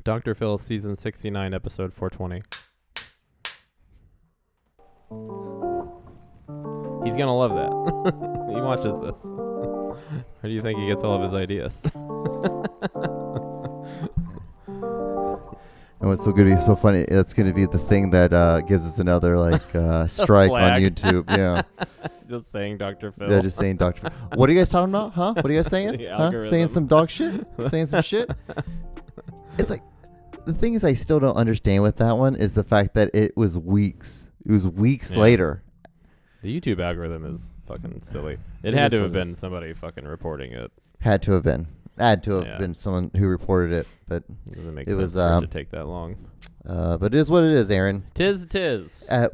Dr. Phil, season 69, episode 420. He's going to love that. He watches this. Where do you think he gets all of his ideas? And what's so good, so funny, that's going to be the thing that gives us another strike on YouTube. Yeah. Just saying Dr. Phil. Yeah, just saying Dr. Phil. What are you guys talking about? Huh? What are you guys saying? Huh? Saying some dog shit? Saying some shit? It's like, the thing is I still don't understand with that one is the fact that it was weeks. It was weeks later. The YouTube algorithm is fucking silly. It had to have been somebody fucking reporting it. Had to have been someone who reported it, but it doesn't make sense for it to take that long. But it is what it is, Aaron. Tis. How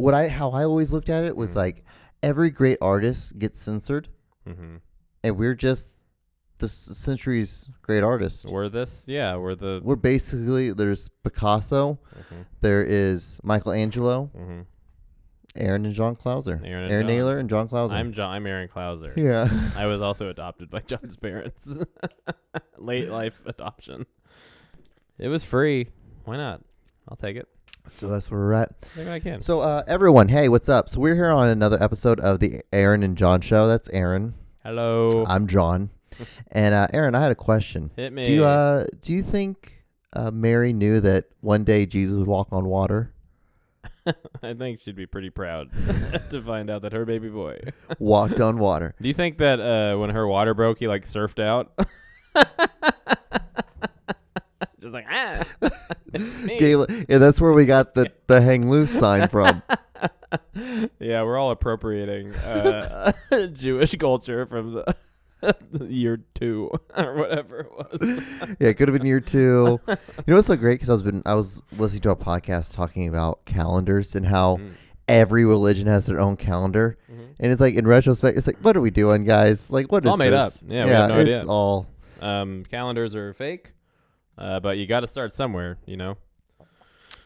I always looked at it was like every great artist gets censored, and we're just the century's great artist. We're basically, there's Picasso, there is Michelangelo, Aaron and John Clauser. Aaron Naylor and John Clauser. I'm Aaron Clauser. Yeah. I was also adopted by John's parents. Late life adoption. It was free. Why not? I'll take it. So that's where we're at. Maybe I can. So everyone, hey, what's up? So we're here on another episode of the Aaron and John Show. That's Aaron. Hello. I'm John. And Aaron, I had a question. Hit me. Do you think Mary knew that one day Jesus would walk on water? I think she'd be pretty proud to find out that her baby boy walked on water. Do you think that when her water broke, he surfed out? Just like, yeah, that's where we got the hang loose sign from. Yeah, we're all appropriating Jewish culture from the year 2 or whatever it was. Yeah, it could have been year 2. You know what's so great? Because I was listening to a podcast talking about calendars and how every religion has their own calendar, and it's like in retrospect, it's like, what are we doing, guys? Like, what is all made this? up? Yeah, we have no idea. It's all calendars are fake, but you got to start somewhere, you know.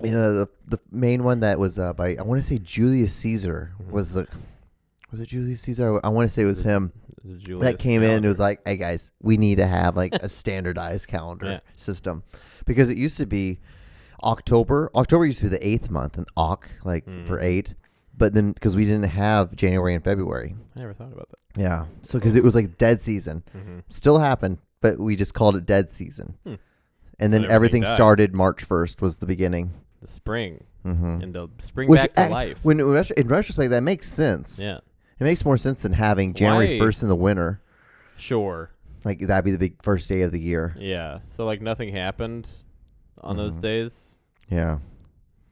You know, the main one that was by, I want to say Julius Caesar was it Julius Caesar? I want to say it was him. That came in and it was like, hey guys, we need to have a standardized calendar system, because it used to be October used to be the 8th month, and for 8, but then because we didn't have January and February. I never thought about that. Yeah, so because it was like dead season. Still happened, but we just called it dead season. And then everything started March 1st was the beginning. The spring. And the spring back to life. In retrospect, that makes sense. Yeah. It makes more sense than having January 1st in the winter. Sure. Like, that'd be the big first day of the year. Yeah. So, nothing happened on those days? Yeah.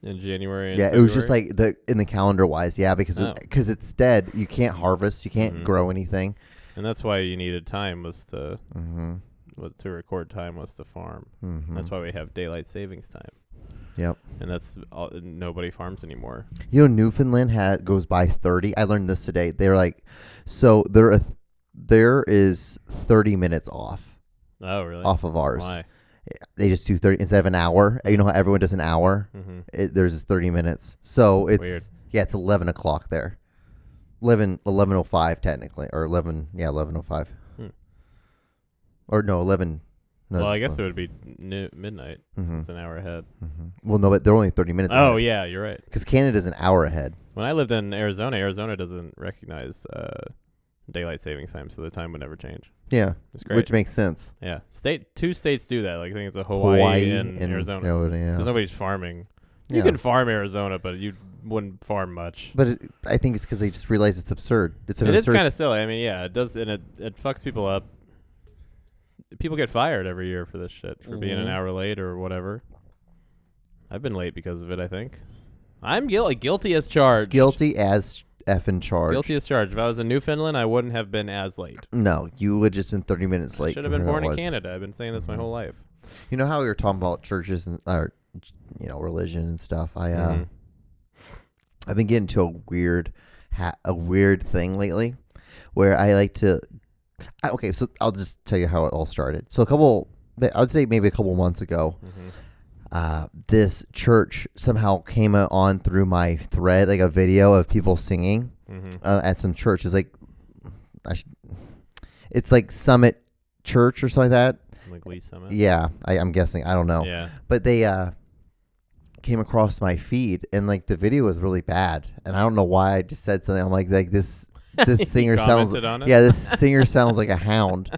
In January and February? It was just in the calendar-wise, because it's dead. You can't harvest. You can't grow anything. And that's why you needed time was to record time was to farm. That's why we have daylight savings time. Yep. And that's nobody farms anymore. You know, Newfoundland goes by 30. I learned this today. They're like, so there is 30 minutes off. Oh, really? Off of ours. Why? They just do 30 instead of an hour. You know how everyone does an hour? There's just 30 minutes. So it's weird. Yeah, it's 11 o'clock there. 11:05 technically, or 11:05. Or no, 11. No, well, I guess it would be midnight. It's an hour ahead. Well, no, but they're only 30 minutes ahead. Oh, yeah, you're right. Because Canada's an hour ahead. When I lived in Arizona doesn't recognize daylight savings time, so the time would never change. Yeah, it's great. Which makes sense. Yeah, 2 states do that. I think it's Hawaii and Arizona. Because nobody's farming. You can farm Arizona, but you wouldn't farm much. But I think it's because they just realize it's absurd. It is kind of silly. I mean, yeah, it does, and it fucks people up. People get fired every year for this shit, for being an hour late or whatever. I've been late because of it, I think. I'm guilty as charged. Guilty as effing charged. Guilty as charged. If I was in Newfoundland, I wouldn't have been as late. No, you would just been 30 minutes late. I should have been born in Canada. I've been saying this my whole life. You know how we were talking about churches and religion and stuff? I've been getting to a weird thing lately where I like to... Okay, so I'll just tell you how it all started. So I would say maybe a couple months ago, this church somehow came on through my thread, like a video of people singing at some church. It's like Summit Church or something like that. Like Lee Summit. Yeah, I'm guessing. I don't know. Yeah. But they came across my feed, and like the video was really bad, and I don't know why I just said something. I'm like this singer sounds. Yeah, this singer sounds like a hound.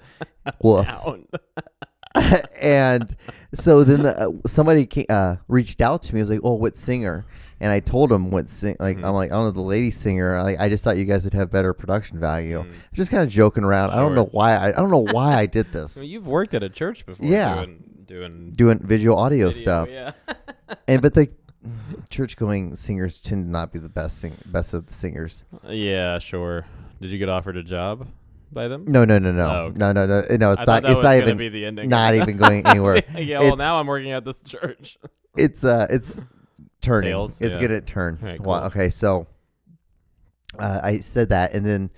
Woof. Hound. And so then somebody reached out to me. I was like, "Oh, what singer?" And I told him what sing. Like I'm like, "I don't know, the lady singer." I just thought you guys would have better production value. Just kind of joking around. Sure. I don't know why. I don't know why I did this. I mean, you've worked at a church before. Yeah. Doing visual audio stuff. Yeah. But the church going singers tend to not be the best of the singers. Yeah, sure. Did you get offered a job by them? No. Oh, okay. No. It's not. It's not even. Be the ending. Not even going anywhere. Yeah. Well, now I'm working at this church. It's turning. Sales, it's gonna turn. Right, cool. Well, okay, so I said that, and then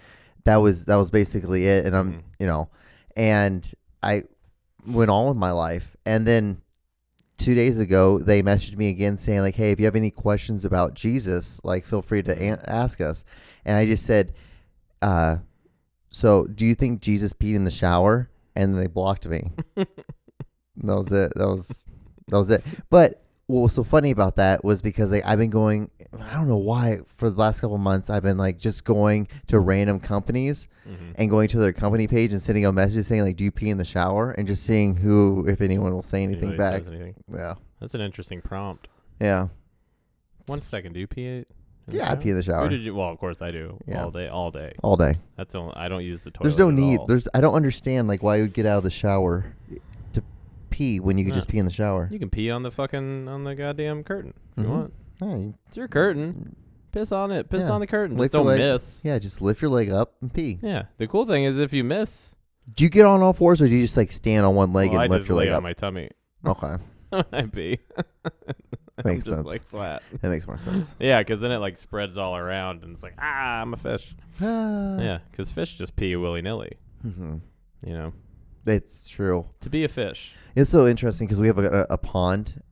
that was basically it. And I'm and I went on with my life, and then 2 days ago they messaged me again saying like, "Hey, if you have any questions about Jesus, like feel free to ask us." And I just said, "So do you think Jesus peed in the shower?" And they blocked me. That was it. That was it. But what was so funny about that was because I've been going, I don't know why, for the last couple of months I've been like just going to random companies and going to their company page and sending a message saying like, "Do you pee in the shower?" and just seeing if anyone will say anything back. Yeah, that's an interesting prompt. Yeah. 1 second, do you pee in the Yeah, shower? I pee in the shower. Who did you? Well, of course I do. Yeah. All day. That's only. I don't use the toilet. There's no at need. all. I don't understand like why you would get out of the shower to pee when you could just pee in the shower. You can pee on the goddamn curtain if you want. Hey. It's your curtain. Piss on it. Piss on the curtain. Lift Just your don't leg. miss. Yeah, just lift your leg up and pee. Yeah. The cool thing is if you miss. Do you get on all fours or do you just like stand on one leg and lift your leg I up? on my tummy. Okay. I pee. Makes just sense. like flat. That makes more sense. Yeah, because then it like spreads all around and it's like, I'm a fish. Yeah, because fish just pee willy-nilly. Mm-hmm. You know? It's true. To be a fish. It's so interesting because we have a pond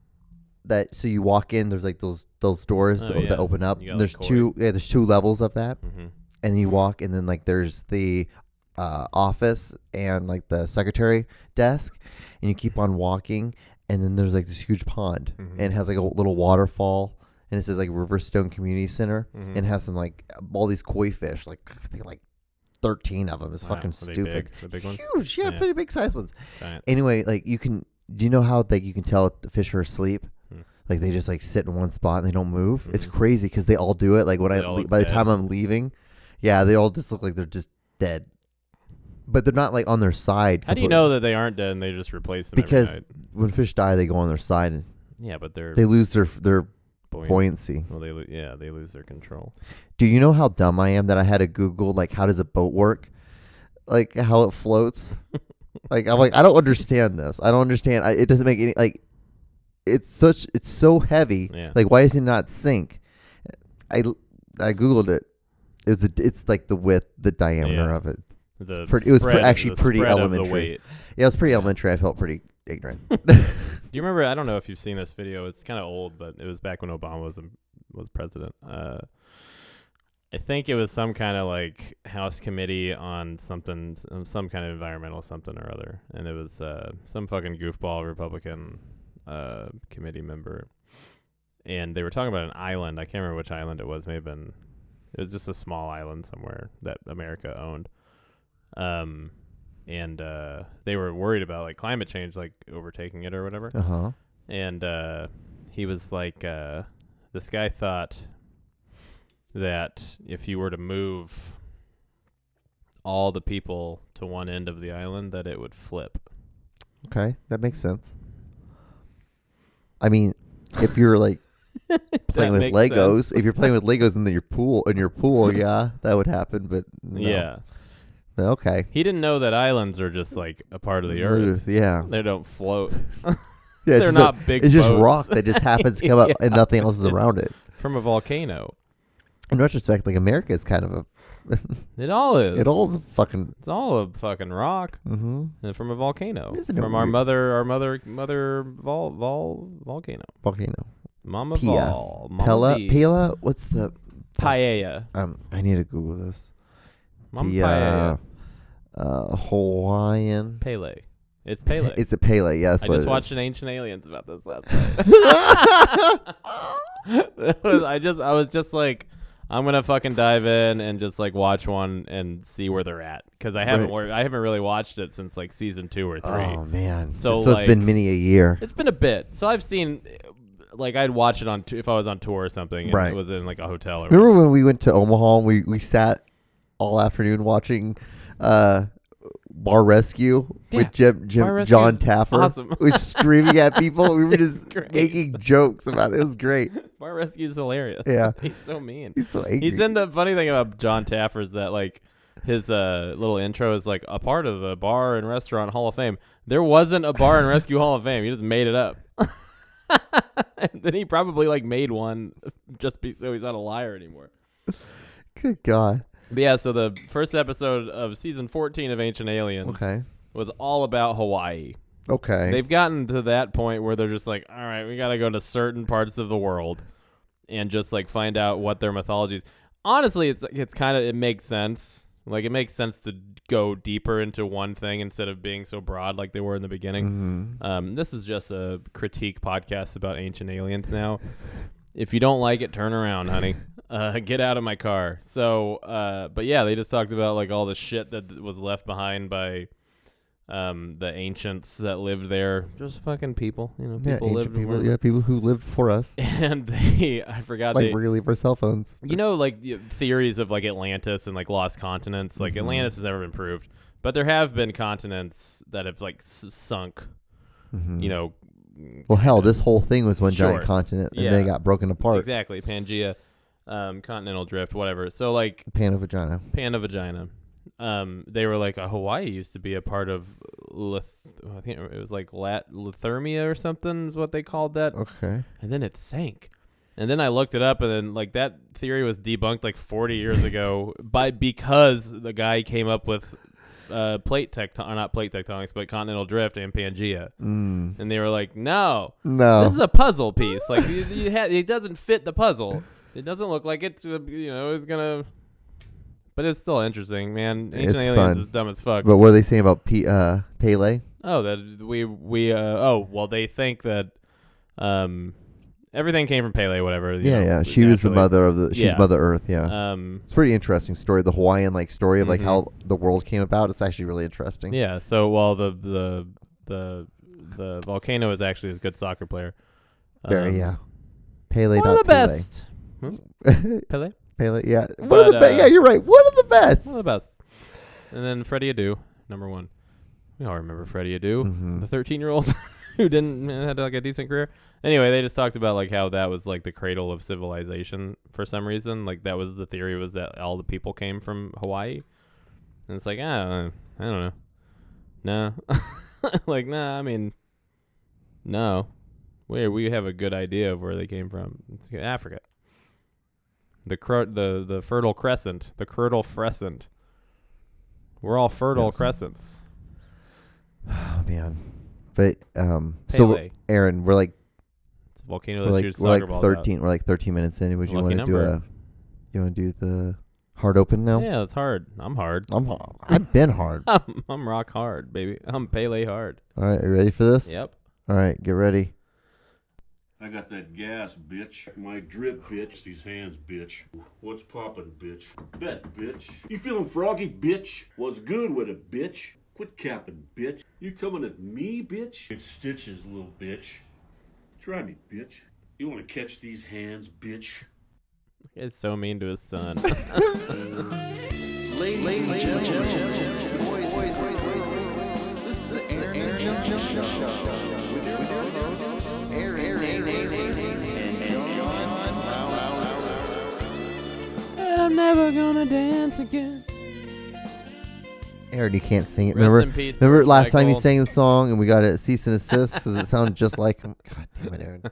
that, so you walk in, there's like those doors that open up. And there's there's two levels of that. Mm-hmm. And you walk and then like there's the office and like the secretary desk, and you keep on walking, and then there's like this huge pond, and it has like a little waterfall, and it says like Riverstone Community Center, and it has some like all these koi fish, like I think like 13 of them. It's fucking stupid. The big ones? Huge, yeah, pretty big size ones. Giant. Anyway, like do you know how like you can tell if the fish are asleep? Like they just like sit in one spot and they don't move. It's crazy because they all do it. Like when by the time I'm leaving, yeah, they all just look like they're just dead. But they're not like on their side. How do you know that they aren't dead and they just replace them because every night? When fish die, they go on their side. And yeah, but they lose their buoyancy. Well, they lose their control. Do you know how dumb I am that I had to Google like how does a boat work, like how it floats? Like I'm like I don't understand this. I don't understand. It doesn't make any like. It's so heavy. Yeah. Like why does it not sink? I Googled it. It's like the width, the diameter of it. It was actually pretty elementary. Yeah, it was pretty elementary. I felt pretty ignorant. Do you remember? I don't know if you've seen this video. It's kind of old, but it was back when Obama was president. I think it was some kind of like House committee on something, some kind of environmental something or other, and it was some fucking goofball Republican committee member, and they were talking about an island. I can't remember which island it was. It was just a small island somewhere that America owned. And they were worried about like climate change, like overtaking it or whatever. Uh-huh. And he was like, this guy thought that if you were to move all the people to one end of the island, that it would flip. Okay, that makes sense. I mean, if you're like playing with Legos, if you're playing with Legos in your pool, yeah, that would happen. But no. Yeah. Okay. He didn't know that islands are just like a part of the earth. Yeah. They don't float. Yeah, they're not big. It's boats. just rock that just happens to come up and nothing else is around it. From a volcano. In retrospect, like America is kind of a. It all is. It all is a fucking. It's all a fucking rock. Mm-hmm. And from a volcano. Isn't it from weird? our mother volcano. Volcano. Mama Pia. Vol. Mama B. Pila. What's the? Paella. I need to Google this. Mama Paella. Hawaiian. Pele. It's Pele. It's a Pele. Yeah, that's I what just it watched is. an Ancient Aliens about this last night. I was just like, I'm gonna fucking dive in and just like watch one and see where they're at, because I haven't really watched it since like season 2 or 3. Oh man! So it's been many a year. It's been a bit. So I've seen, like, I'd watch it on if I was on tour or something, and it was in like a hotel. Or Remember when we went to Omaha and we sat all afternoon watching Bar Rescue with John Taffer? Awesome. We were screaming at people. We were just making jokes about it. It was great. Bar Rescue's hilarious. Yeah. He's so mean. He's so angry. He's in the funny thing about John Taffer is that, like, his little intro is like a part of the Bar and Restaurant Hall of Fame. There wasn't a Bar and Rescue Hall of Fame. He just made it up. And then he probably like made one just so he's not a liar anymore. Good God. But yeah, so the first episode of season 14 of Ancient Aliens was all about Hawaii. Okay. They've gotten to that point where they're just like, all right, we got to go to certain parts of the world and just like find out what their mythology is. Honestly, it's kind of, it makes sense. Like, it makes sense to go deeper into one thing instead of being so broad like they were in the beginning. Mm-hmm. This is just a critique podcast about Ancient Aliens now. If you don't like it, turn around, honey. Get out of my car. So, but yeah, they just talked about like all the shit that was left behind by the ancients that lived there. Just fucking people, people lived. People who lived for us. And I forgot, like we're gonna leave our cell phones. Like theories of like Atlantis and like lost continents. Like Atlantis has never been proved, but there have been continents that have like sunk. Well, hell, this whole thing was one giant continent, and then it got broken apart. Exactly, Pangea, continental drift, whatever. So like Panavagina. They were like, Hawaii used to be a part of I think it was like Lithermia or something is what they called that. Okay. And then it sank. And then I looked it up, and then like that theory was debunked like 40 years ago because the guy came up with not plate tectonics, but continental drift and Pangea. And they were like, no, this is a puzzle piece. Like it doesn't fit the puzzle. It doesn't look like it's it's gonna. But it's still interesting, man. Ancient Aliens fun. Is dumb as fuck. But what are they saying about Pele? Oh, that they think that everything came from Pele, whatever. Yeah. She was the mother of she's Mother Earth, yeah. It's a pretty interesting story. The Hawaiian story of like how the world came about. It's actually really interesting. Yeah. So while the volcano is actually a good soccer player. Pele, one of the best. Pele? Pele, yeah. One of the best. Yeah, you're right. One of the best. One of the best. And then Freddie Adu, number 1. We all remember Freddie Adu, the 13-year-old who had like a decent career. Anyway, they just talked about like how that was like the cradle of civilization for some reason. Like that was the theory, was that all the people came from Hawaii. And it's like, I don't know. No. Like, nah, I mean, no. We have a good idea of where they came from. It's Africa. The Fertile Crescent. The Curdle Crescent. We're all fertile crescents. Oh, man. But, so, Aaron, we're like, it's a volcano that shoots soccer balls 13. out. We're like 13 minutes in. Would you want to number. You want to do the hard open now? Yeah, it's hard. I'm hard. I've been hard. I'm rock hard, baby. I'm Pele hard. All right, are you ready for this? Yep. All right, get ready. I got that gas, bitch. My drip, bitch. These hands, bitch. What's poppin', bitch? Bet, bitch. You feeling froggy, bitch? What's good with it, bitch? Quit capping, bitch. You coming at me, bitch? It's stitches, little bitch. Try me, bitch. You want to catch these hands, bitch? It's so mean to his son. Ladies and gentlemen, boys, this is the Aaron Show. With your hosts, Aaron and John. I'm never gonna dance again. Aaron, you can't sing it. Rest Remember last time you sang the song and we got a cease and desist because it sounded just like him? God damn it, Aaron.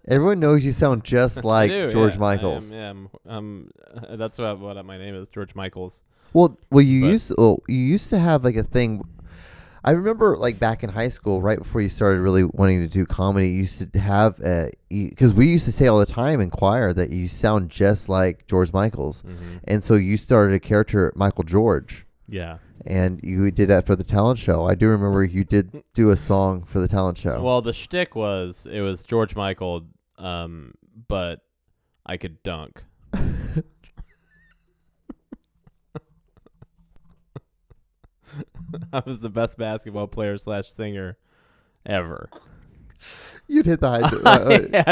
Everyone knows you sound just like George Michaels. That's what my name is, George Michaels. Well, you used to have like a thing. I remember like back in high school, right before you started really wanting to do comedy, you used to have because we used to say all the time in choir that you sound just like George Michaels, and so you started a character, Michael George. Yeah. And you did that for the talent show. I do remember you did do a song for the talent show. Well, the shtick was it was George Michael, but I could dunk. I was the best basketball player / singer ever. You'd hit the high. I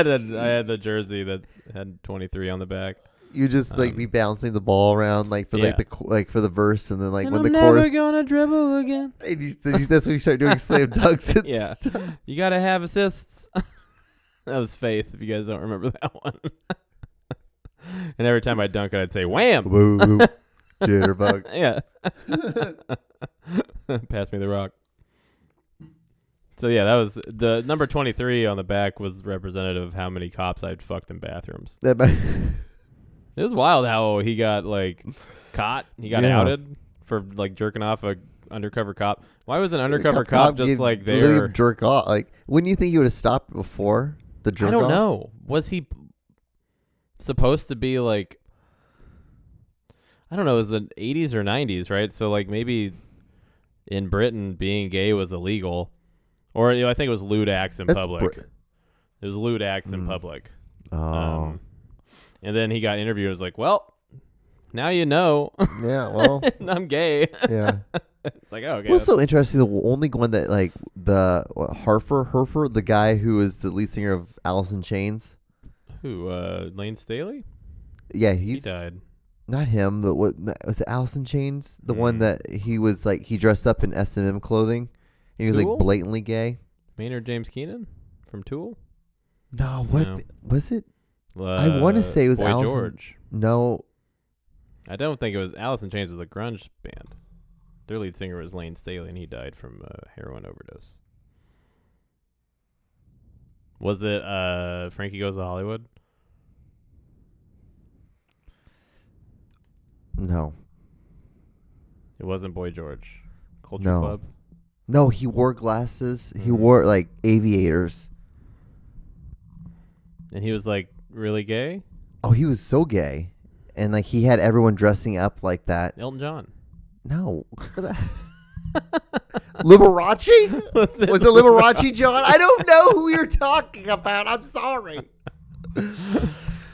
had the jersey that had 23 on the back. You just like be bouncing the ball around like for like for the verse, and then like And when I'm the never chorus. gonna dribble again. And that's when you start doing slam dunks. And Yeah. stuff. You gotta have assists. That was Faith. If you guys don't remember that one. And every time I dunk it, I'd say wham. Woo, woo. Jitterbug. Yeah. Pass me the rock. So yeah, that was the number 23 on the back was representative of how many cops I'd fucked in bathrooms. That might- It was wild how he got like caught. He got outed for like jerking off a undercover cop. Why was an undercover cop just like there? Jerk off. Like, wouldn't you think he would have stopped before the jerk off? I don't know. Was he supposed to be like? I don't know. It was the 80s or 90s, right? So like maybe in Britain being gay was illegal, or I think it was lewd acts in public. It was lewd acts in public. Oh. And then he got interviewed. It was like, well, now you know. Yeah, well. I'm gay. Yeah. It's like, oh, okay. What's so interesting, the only one that, like, the Herfer, the guy who was the lead singer of Alice in Chains. Who, Lane Staley? Yeah, He he's... died. Not him, but what... Was it Alice in Chains? The one that he was, like, he dressed up in S&M clothing. He was, Tool? like, blatantly gay. Maynard James Keenan from Tool? No, what? No. Was it? I want to say it was Boy Alice. George. No. I don't think it was. Alice in Chains was a grunge band. Their lead singer was Lane Staley, and he died from heroin overdose. Was it Frankie Goes to Hollywood? No. It wasn't Boy George. Culture No. Club? No, he wore glasses. He wore, like, aviators. And he was, like, really gay? Oh, he was so gay. And, like, he had everyone dressing up like that. Elton John. No. Liberace? Was it Liberace, John? I don't know who you're talking about. I'm sorry.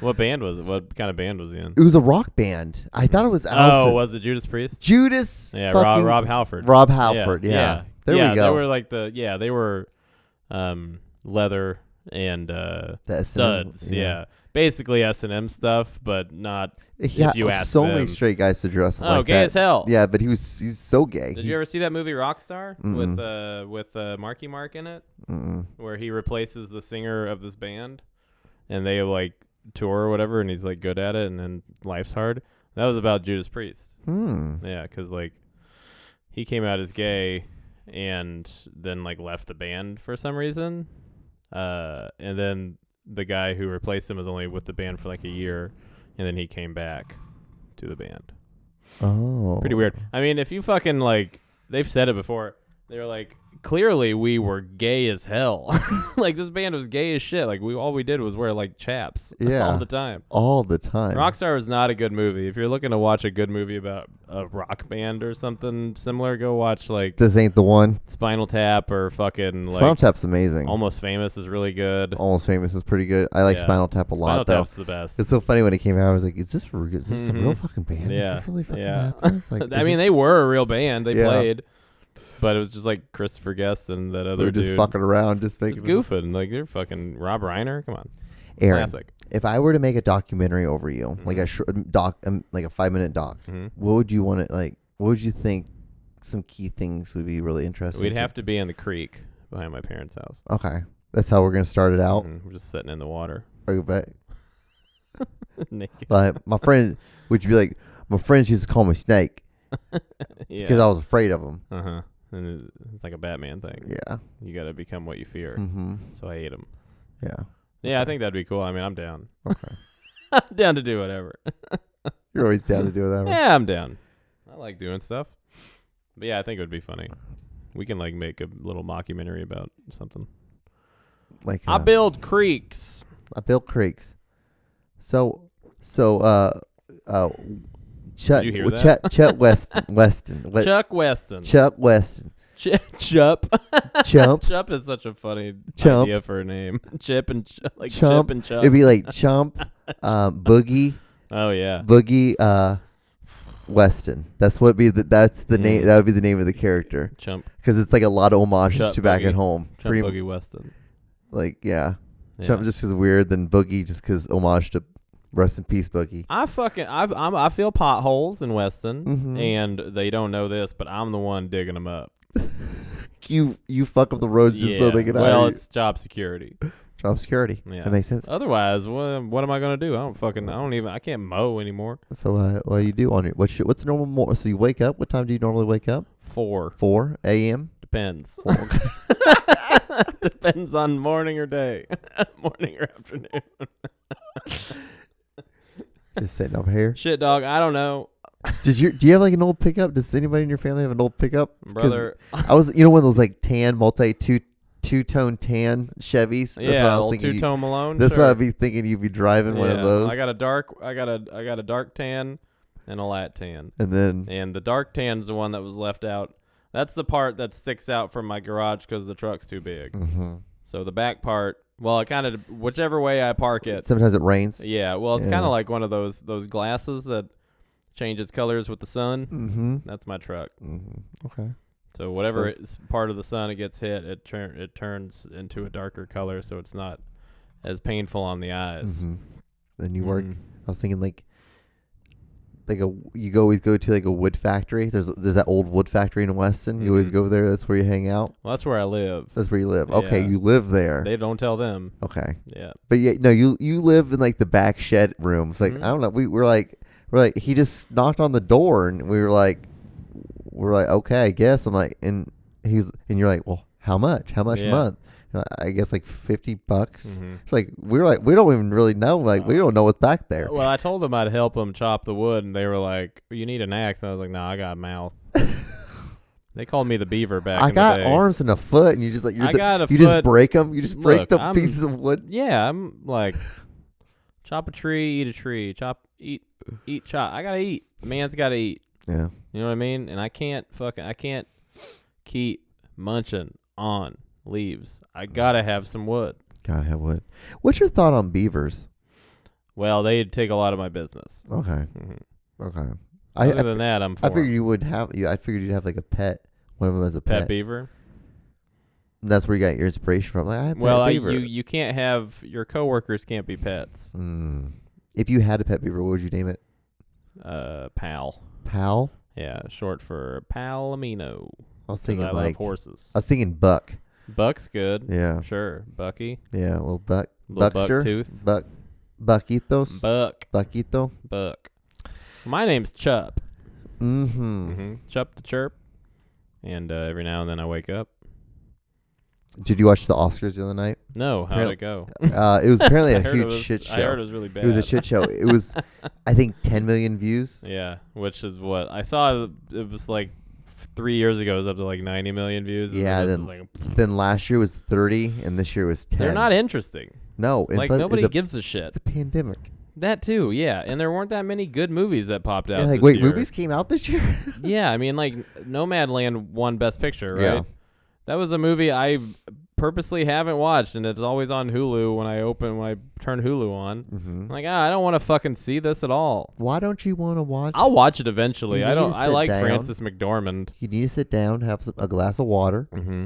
What band was it? What kind of band was he in? It was a rock band. I thought it was Allison. Oh, was it Judas Priest? Judas. Yeah, fucking Rob Halford. Rob Halford, yeah. There we go. They were like they were leather and studs. Yeah. Basically S&M stuff, but not Yeah, if you ask so them. many straight guys to dress up like that. Oh, gay as hell. Yeah, but he's so gay. Did you ever see that movie Rockstar with Marky Mark in it? Where he replaces the singer of this band and they like tour or whatever and he's like good at it and then life's hard? That was about Judas Priest. Yeah, because like he came out as gay and then like left the band for some reason. And then the guy who replaced him was only with the band for like a year and then he came back to the band. Oh. Pretty weird. I mean, if you fucking like, they've said it before. They're like, clearly we were gay as hell. Like this band was gay as shit. Like all we did was wear like chaps all the time. All the time. Rockstar is not a good movie. If you're looking to watch a good movie about a rock band or something similar, go watch like This ain't the one. Spinal Tap or fucking like Spinal Tap's amazing. Almost Famous is really good. Almost Famous is pretty good. I like Yeah. Spinal Tap a lot Spinal though. Tap's the best. It's so funny when it came out. I was like, "Is this a real fucking band? Yeah. Is this really fucking Yeah. happening?" It's like, I mean, they were a real band. They Yeah. played. But it was just like Christopher Guest and that other they're just dude. fucking around, just Just making goofing. Like they're fucking Rob Reiner. Come on. Aaron, Classic. if I were to make a documentary over you, like a like a 5-minute doc, what would you want to like? What would you think? Some key things would be really interesting. We'd have to be in the creek behind my parents' house. Okay, that's how we're gonna start it out. We're just sitting in the water. Are back? Naked. Like my friend, would you be like? My friends used to call me Snake because I was afraid of him. Uh-huh. And it's like a Batman thing. Yeah. You got to become what you fear. So I hate him. Yeah. Yeah, I think that'd be cool. I mean, I'm down. Okay. I'm down to do whatever. You're always down to do whatever. Yeah, I'm down. I like doing stuff. But yeah, I think it would be funny. We can like make a little mockumentary about something. Like I build creeks. I build creeks. So, Chuck. Did you hear that? Chuck Weston. Chuck Weston. Chuck Weston. Chup. Chump. Chup is such a funny Chump. idea for a name. Chip and like Chump. Chip and Chup. It'd be like Chump, Boogie. Oh yeah. Boogie Weston. That's what be that's the name. That would be the name of the character. Chump. Because it's like a lot of homages Chup to Back Boogie. at Home. Chump Boogie Weston. Like yeah. Yeah. Chump just because weird, then Boogie just because homage to rest in peace Boogie. I feel potholes in Weston, Mhm. and they don't know this, but I'm the one digging them up. You fuck up the roads just so they can Well, hire you. it's job security. Job security. Yeah. That makes sense. Otherwise, what am I gonna do? I can't mow anymore. So what do you do on your what's normal? So you wake up. What time do you normally wake up? 4 a.m. depends. Depends on morning or day, morning or afternoon. Just sitting over here. Shit, dog. I don't know, Do you have like an old pickup? Does anybody in your family have an old pickup? 'Cause brother. I was one of those like tan two-tone tan Chevys. That's Yeah, what I was old thinking. two-tone Malone. That's sure. what I'd be thinking. You'd be driving one of those. I got a dark tan and a light tan. and then And the dark tan's the one that was left out. That's the part that sticks out from my garage because the truck's too big. mhm. So the back part, well, it kind of whichever way I park it. Sometimes it rains. Yeah, well, it's Yeah. kind of like one of those glasses that changes colors with the sun. Mm-hmm. That's my truck. Okay. So whatever So it's part of the sun it gets hit, it turns into a darker color, so it's not as painful on the eyes. Mm-hmm. Then you work. Mhm. I was thinking like you always go to like a wood factory. There's that old wood factory in Weston. You always Mhm. go there. That's where you hang out. Well, that's where I live. That's where you live. Okay, Yeah. you live there. They don't tell them. Okay, Yeah. but yeah, no, you live in like the back shed room. It's like Mhm. I don't know. We're like he just knocked on the door and we're like okay, I guess. I'm like and you're like, well, how much? How much a Yeah. month? I guess like $50. Mhm. It's like we don't even really know. Like we don't know what's back there. Well, I told them I'd help them chop the wood, and they were like, "You need an axe." And I was like, "No, I got a mouth." They called me the beaver back I in got the day. arms and a foot, and you just like I got a you foot. just break them. You just break Look, the I'm- pieces of wood. Yeah, I'm like, chop a tree, eat a tree, eat, chop. I gotta eat. Man's gotta eat. Yeah. You know what I mean? And I can't keep munching on leaves. I gotta have some wood. Gotta have wood. What's your thought on beavers? Well, they take a lot of my business. Okay. Mhm. Okay. Other than that, I'm for I figured you would have I figured you'd have like a pet. One of them as a pet pet. beaver. And that's where you got your inspiration from. Like I had a Well, pet beaver. you can't have your coworkers can't be pets. If you had a pet beaver, what would you name it? Pal. Pal. Yeah, short for Palomino. I was 'Cause thinking I love like horses. I was thinking buck. Buck's good. Yeah. Sure. Bucky. Yeah, a little buck. Little Buckster. buck tooth. Buckitos. Buck. Buckito. My name's Chup. Mm-hmm. Chup the chirp. And every now and then I wake up. Did you watch the Oscars the other night? No, how'd it go? It was apparently I a heard huge it was- shit show. I heard it was really bad. It was a shit show. It was, I think, 10 million views. Yeah, which is what I saw. It was like 3 years ago. It was up to like 90 million views. and Yeah, this then is like, then last year was 30, and this year was 10. they're not interesting. No, and Like plus nobody gives a shit. It's a pandemic. That too, yeah. And there weren't that many good movies that popped out. Yeah, like this wait, year. movies came out this year? Yeah, I mean, like Nomadland won Best Picture, right? Yeah. That was a movie I purposely haven't watched, and it's always on Hulu when I turn Hulu on. Mm-hmm. I'm like, I don't want to fucking see this at all. Why don't you want to watch? I'll watch it eventually. You I need don't. to I sit like down. Frances McDormand. You need to sit down, have a glass of water, Mm-hmm.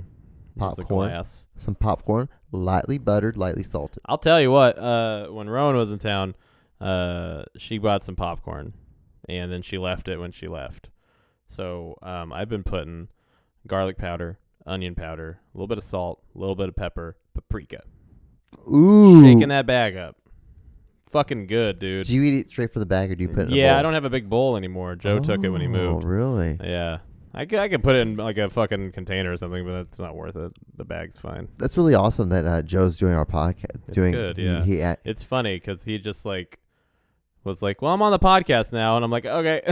popcorn, some popcorn, lightly buttered, lightly salted. I'll tell you what. When Rowan was in town, she bought some popcorn, and then she left it when she left. So I've been putting garlic powder, onion powder, a little bit of salt, a little bit of pepper, paprika. Ooh. Shaking that bag up. Fucking good, dude. Do you eat it straight from the bag or do you put it in a Yeah, bowl? I don't have a big bowl anymore. Joe took it when he moved. Oh, really? Yeah. I could put it in like a fucking container or something, but it's not worth it. The bag's fine. That's really awesome that Joe's doing our podcast. It's good, yeah. He It's funny because he just like was like, well, I'm on the podcast now. And I'm like, okay,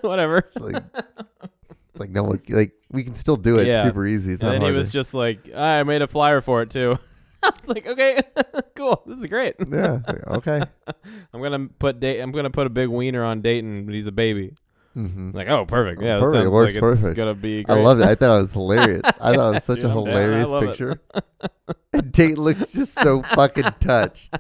whatever. it's like no one, like we can still do it Yeah. super easy. It's And not then he hard was to- just like, I made a flyer for it too. I was like, okay, cool. This is great. Yeah. Okay. I'm gonna put a big wiener on Dayton, but he's a baby. Mm-hmm. Like, oh, perfect. Yeah, Perfect. that It sounds works like perfect. It's gonna be great. I loved it. I thought it was hilarious. I thought it was such Dude, a I'm down. I hilarious love it. picture. And Dayton looks just so fucking touched.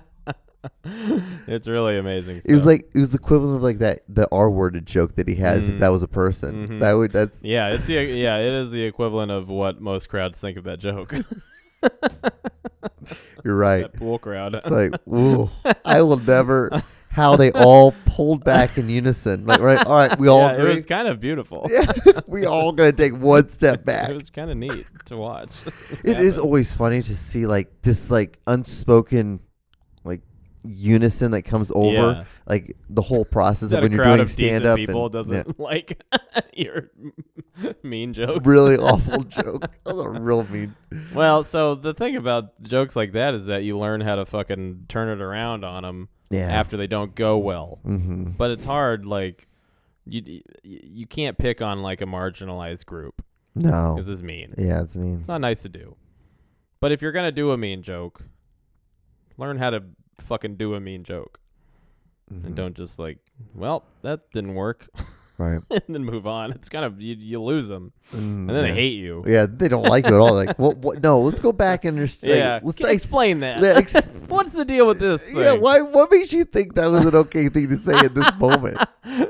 It's really amazing. It was the equivalent of like the R-worded joke that he has if that was a person. Mhm. That's yeah, it is the equivalent of what most crowds think of that joke. you're right. That pool crowd. It's like, ooh, I will never. How they all pulled back in unison. Like, right, all right, we all It agree. was kind of beautiful. Yeah, we all gonna take one step back. It was kind of neat to watch. It is always funny to see like this like unspoken like unison that comes over Yeah. like the whole process That of when a you're crowd doing of decent stand up people and doesn't like your mean jokes. really awful joke. That was a real mean. Well, so the thing about jokes like that is that you learn how to fucking turn it around on them Yeah. after they don't go well. Mm-hmm. But it's hard. Like you can't pick on like a marginalized group No. because it's mean. Yeah, it's mean. It's not nice to do. But if you're gonna do a mean joke, learn how to fucking do a mean joke. Mm-hmm. And don't just like, well, that didn't work, Right. and then move on. It's kind of you lose them, and then yeah. they hate you. Yeah, they don't like you at all. Like, what? No, let's go back and understand. Yeah, Let's explain that. Yeah, What's the deal with this thing? yeah, why? What makes you think that was an okay thing to say at this moment?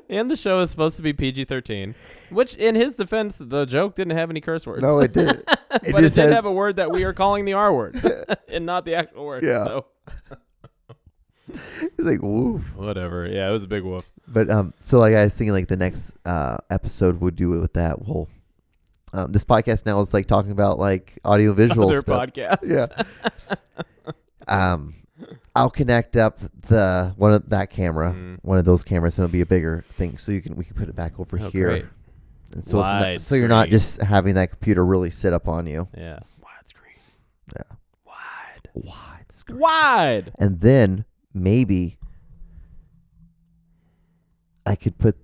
And the show is supposed to be PG-13, which, in his defense, the joke didn't have any curse words. No, it didn't. But it just did has- have a word that we are calling the R word, and not the actual word. Yeah. So It's like woof. whatever. Yeah, it was a big woof. But so like I was thinking, like the next episode we'll do it with that. We'll this podcast now is like talking about like audio visual Other stuff. podcasts. Yeah. I'll connect up one of that camera, one of those cameras, and it'll be a bigger thing, so we can put it back over Oh, here. great. And so Wide so you're not screen. just having that computer really sit up on you. Yeah. Widescreen. Yeah. Wide screen. Wide. And then maybe I could put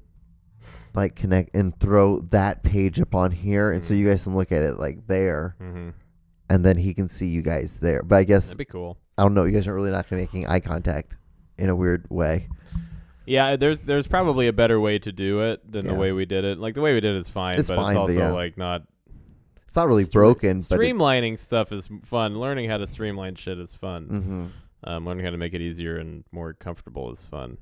like connect and throw that page up on here, and so you guys can look at it like there, Mm-hmm. and then he can see you guys there. But I guess That'd be cool. I don't know. You guys are really not making eye contact in a weird way. Yeah, there's probably a better way to do it than the Yeah. way we did it. Like the way we did it is fine, It's but fine, it's but also yeah. like not. It's not really broken, but Streamlining stuff is fun. Learning how to streamline shit is fun. Mm-hmm. Learning how to make it easier and more comfortable is fun.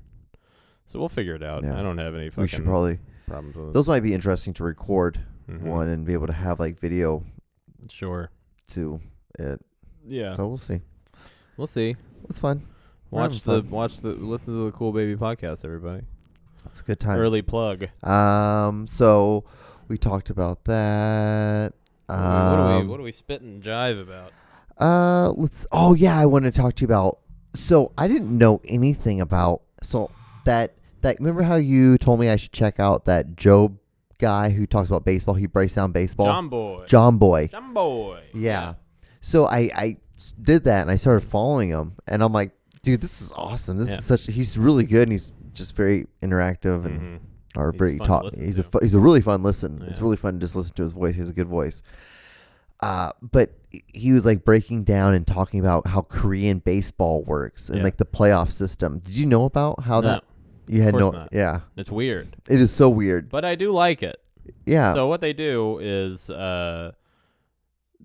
So we'll figure it out. Yeah. I don't have any fucking We should probably. problems with it. Those might be interesting to record Mhm. one and be able to have like video Sure. to it. Yeah. So we'll see. We'll see. It's fun. We're having Listen to the Cool Baby podcast, everybody. It's a good time. Early plug. So we talked about that. What do we spit and jive about? Oh yeah, I want to talk to you about. So I didn't know anything about. So that remember how you told me I should check out that Job guy who talks about baseball? He breaks down baseball. John Boy. Yeah. So I did that and I started following him and I'm like, dude, this is awesome. He's really good and he's just very interactive and or He's very fun to talk. listen He's to. he's a really fun listen. Yeah. It's really fun to just listen to his voice. He has a good voice. But he was like breaking down and talking about how Korean baseball works and like the playoff system. Did you know about how No, that? You had course no. not. Yeah, It's weird, it is so weird. but I do like it. Yeah. So what they do is the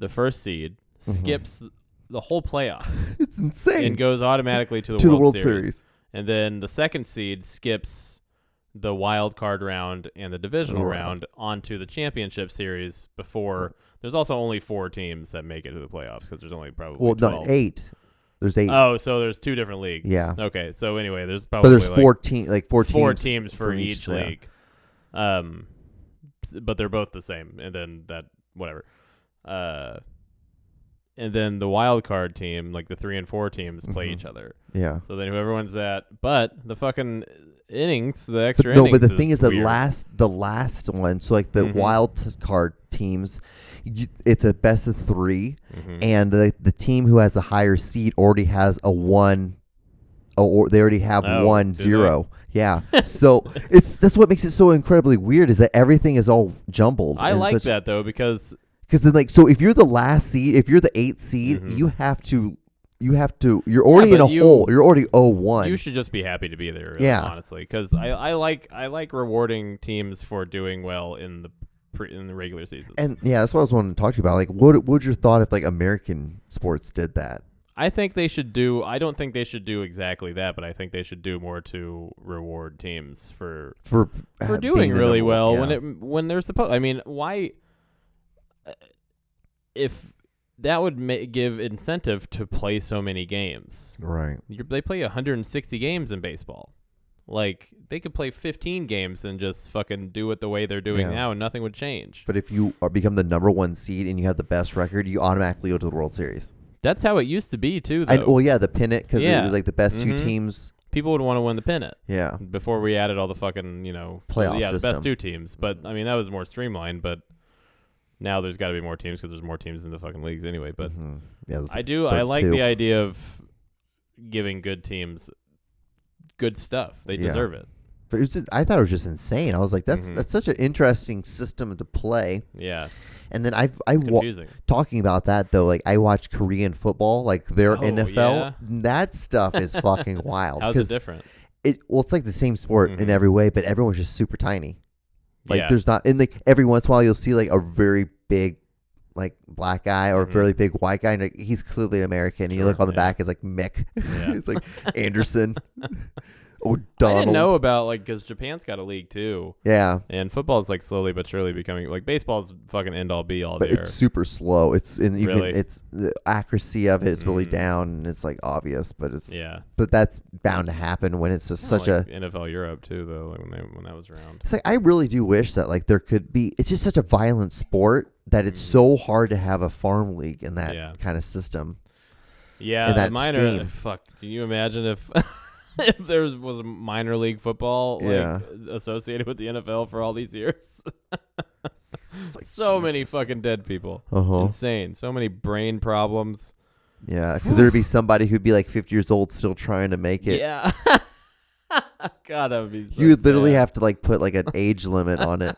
first seed skips the whole playoff it's insane. and goes automatically to to the the World World Series. Series. And then the second seed skips the wild card round and the divisional Right. round onto the championship series before. There's also only 4 teams that make it to the playoffs because there's only probably Well, 12. no, 8. There's 8. Oh, so there's 2 different leagues. Yeah. Okay. So anyway, there's but probably there's like 4 teams for each yeah. league. But they're both the same, and then that whatever. And then the wild card team, like the 3 and 4 teams, play each other. Yeah. So then whoever wins that, but the fucking innings, the extra No, innings. but the thing is that weird. the last one, so like the wild card teams, it's a best of 3, and the team who has the higher seed already has a 1, or they already have Oh, 1-0. Yeah. So that's what makes it so incredibly weird is that everything is all jumbled. I like that though because then like so if you're the last seed, if you're the 8th seed, you have to you have to. You're already in a hole. You're already 0-1. You should just be happy to be there. Really, Yeah. honestly, because I like rewarding teams for doing well in the regular season. And yeah, that's what I was wanting to talk to you about. Like, what would your thought if like American sports did that? I think they should do. I don't think they should do exactly that, but I think they should do more to reward teams for doing really well when they're supposed. I mean, why? If that would give incentive to play so many games, right? They play 160 games in baseball. Like, they could play 15 games and just fucking do it the way they're doing now, and nothing would change. But if you become the number 1 seed and you have the best record, you automatically go to the World Series. That's how it used to be, too, though. The pennant, because it was like the best 2 teams. People would want to win the pennant. Yeah. Before we added all the fucking, playoff system. The best 2 teams. But, I mean, that was more streamlined, but now there's got to be more teams because there's more teams in the fucking leagues anyway. But I like the idea of giving good teams good stuff. They deserve it. But I thought it was just insane. I was like, that's such an interesting system to play. Yeah. And then talking about that though, like I watched Korean football, like their NFL. Yeah. That stuff is fucking wild. How's it different? It's like the same sport in every way, but everyone's just super tiny. Like there's not, and like every once in a while you'll see like a very big like black guy or a really big white guy, and like, he's clearly an American. And you look on the back, it's like Mick. Yeah. It's like Anderson. Oh, Donald. I didn't know about because Japan's got a league too. Yeah, and football's like slowly but surely becoming like baseball's fucking end all be all. But there. It's super slow. It's it's the accuracy of it is really down, and it's like obvious. But it's But that's bound to happen when it's just such a NFL Europe too, though. Like when that was around. It's like I really do wish that like there could be. It's just such a violent sport that it's so hard to have a farm league in that kind of system. Yeah, that minor. Fuck. Can you imagine if? If there was a minor league football associated with the NFL for all these years. Like so many fucking dead people. Insane. So many brain problems. Yeah, because there'd be somebody who'd be like 50 years old still trying to make it. Yeah. God, that would be so You would literally sad. have to like put like an age limit on it.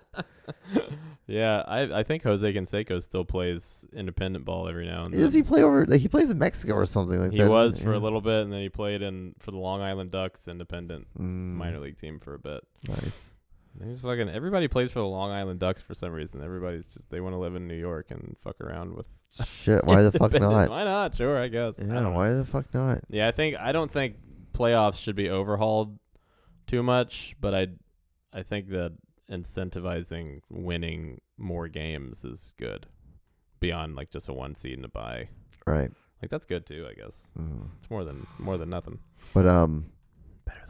Yeah, I think Jose Canseco still plays independent ball every now and then. Does he play over? Like he plays in Mexico or something like that. He was for a little bit, and then he played for the Long Island Ducks independent minor league team for a bit. Nice. He's fucking. Everybody plays for the Long Island Ducks for some reason. Everybody's just they want to live in New York and fuck around with. Shit, why the fuck not? Why not? Sure, I guess. Yeah, why the fuck not? Yeah, I don't think playoffs should be overhauled too much, but I think that incentivizing winning more games is good beyond like just a 1 seed and a bye. Right. Like that's good too, I guess. It's more than nothing. But better than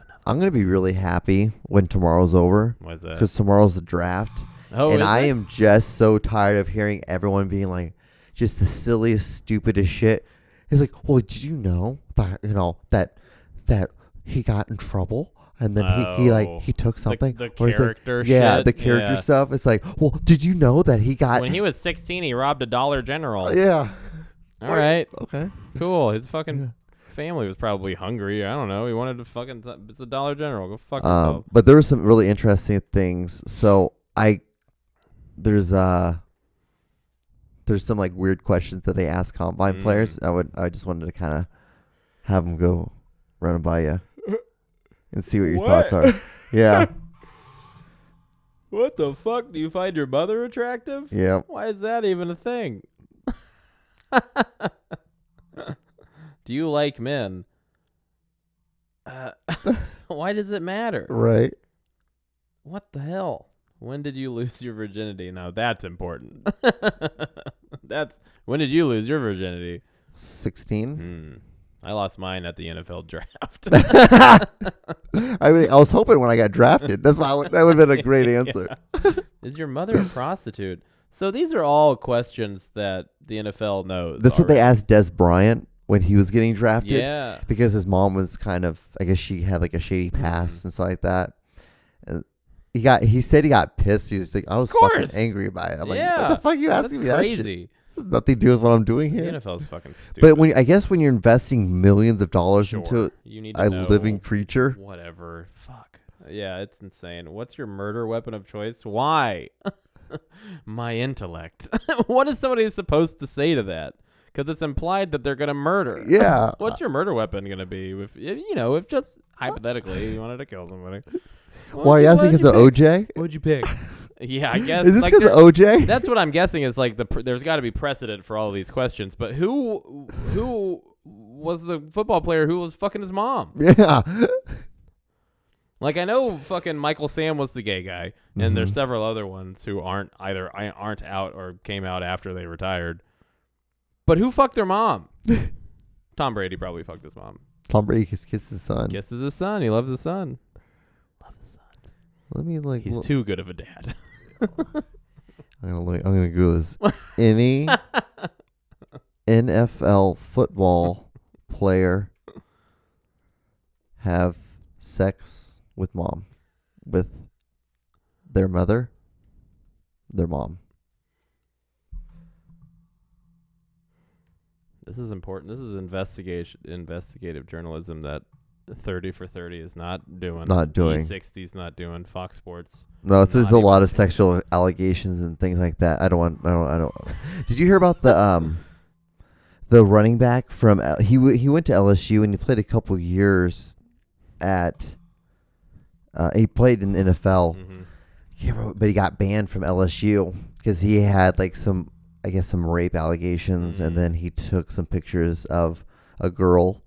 nothing. I'm gonna be really happy when tomorrow's over. Why is that? Because tomorrow's the draft. Oh, and I am just so tired of hearing everyone being like just the silliest, stupidest shit. It's like, well, did you know that that he got in trouble? And then he took something. The character shit. Yeah, the character stuff. It's like, well, did you know that he got... When he was 16, he robbed a Dollar General. Yeah. All right. Okay. Cool. His fucking family was probably hungry. I don't know. He wanted to fucking... It's a Dollar General. Go fuck yourself. But there were some really interesting things. So there's some like weird questions that they ask combine players. I just wanted to kind of have them go run by you. And see what your thoughts are. Yeah. What the fuck? Do you find your mother attractive? Yeah. Why is that even a thing? Do you like men? Why does it matter? Right. What the hell? When did you lose your virginity? Now that's important. When did you lose your virginity? 16. I lost mine at the NFL draft. I mean, I was hoping when I got drafted. That would have been a great answer. Is your mother a prostitute? So these are all questions that the NFL knows. That's what they asked Des Bryant when he was getting drafted. Yeah. Because his mom was kind of, I guess she had like a shady past and stuff like that. And he said he got pissed. He was like, I was fucking angry about it. I'm like, what the fuck are you asking me that shit? This has nothing to do with what I'm doing here. The NFL's fucking stupid. But I guess when you're investing millions of dollars into you need to know living creature. Whatever. Fuck. Yeah, it's insane. What's your murder weapon of choice? Why? My intellect. What is somebody supposed to say to that? because it's implied that they're gonna murder. Yeah. What's your murder weapon gonna be? If just hypothetically you wanted to kill somebody. Why are you asking because of OJ? What'd you pick? Yeah, I guess. Is this because of OJ? That's what I'm guessing is like there's got to be precedent for all of these questions. But who was the football player who was fucking his mom? Yeah. Like I know fucking Michael Sam was the gay guy, and there's several other ones who aren't out or came out after they retired. But who fucked their mom? Tom Brady probably fucked his mom. Tom Brady kisses his son. Kisses his son. He loves his son. Let me He's too good of a dad. I'm gonna Google this. Any NFL football player have sex with mom, with their mother, their mom? This is important. This is investigative journalism that 30 for 30 is not doing. Not doing. E60's not doing. Fox Sports. No, this is a lot of sexual allegations and things like that. I don't. Did you hear about the running back from he went to LSU and he played a couple years at he played in the NFL. But he got banned from LSU because he had like some rape allegations, and then he took some pictures of a girl.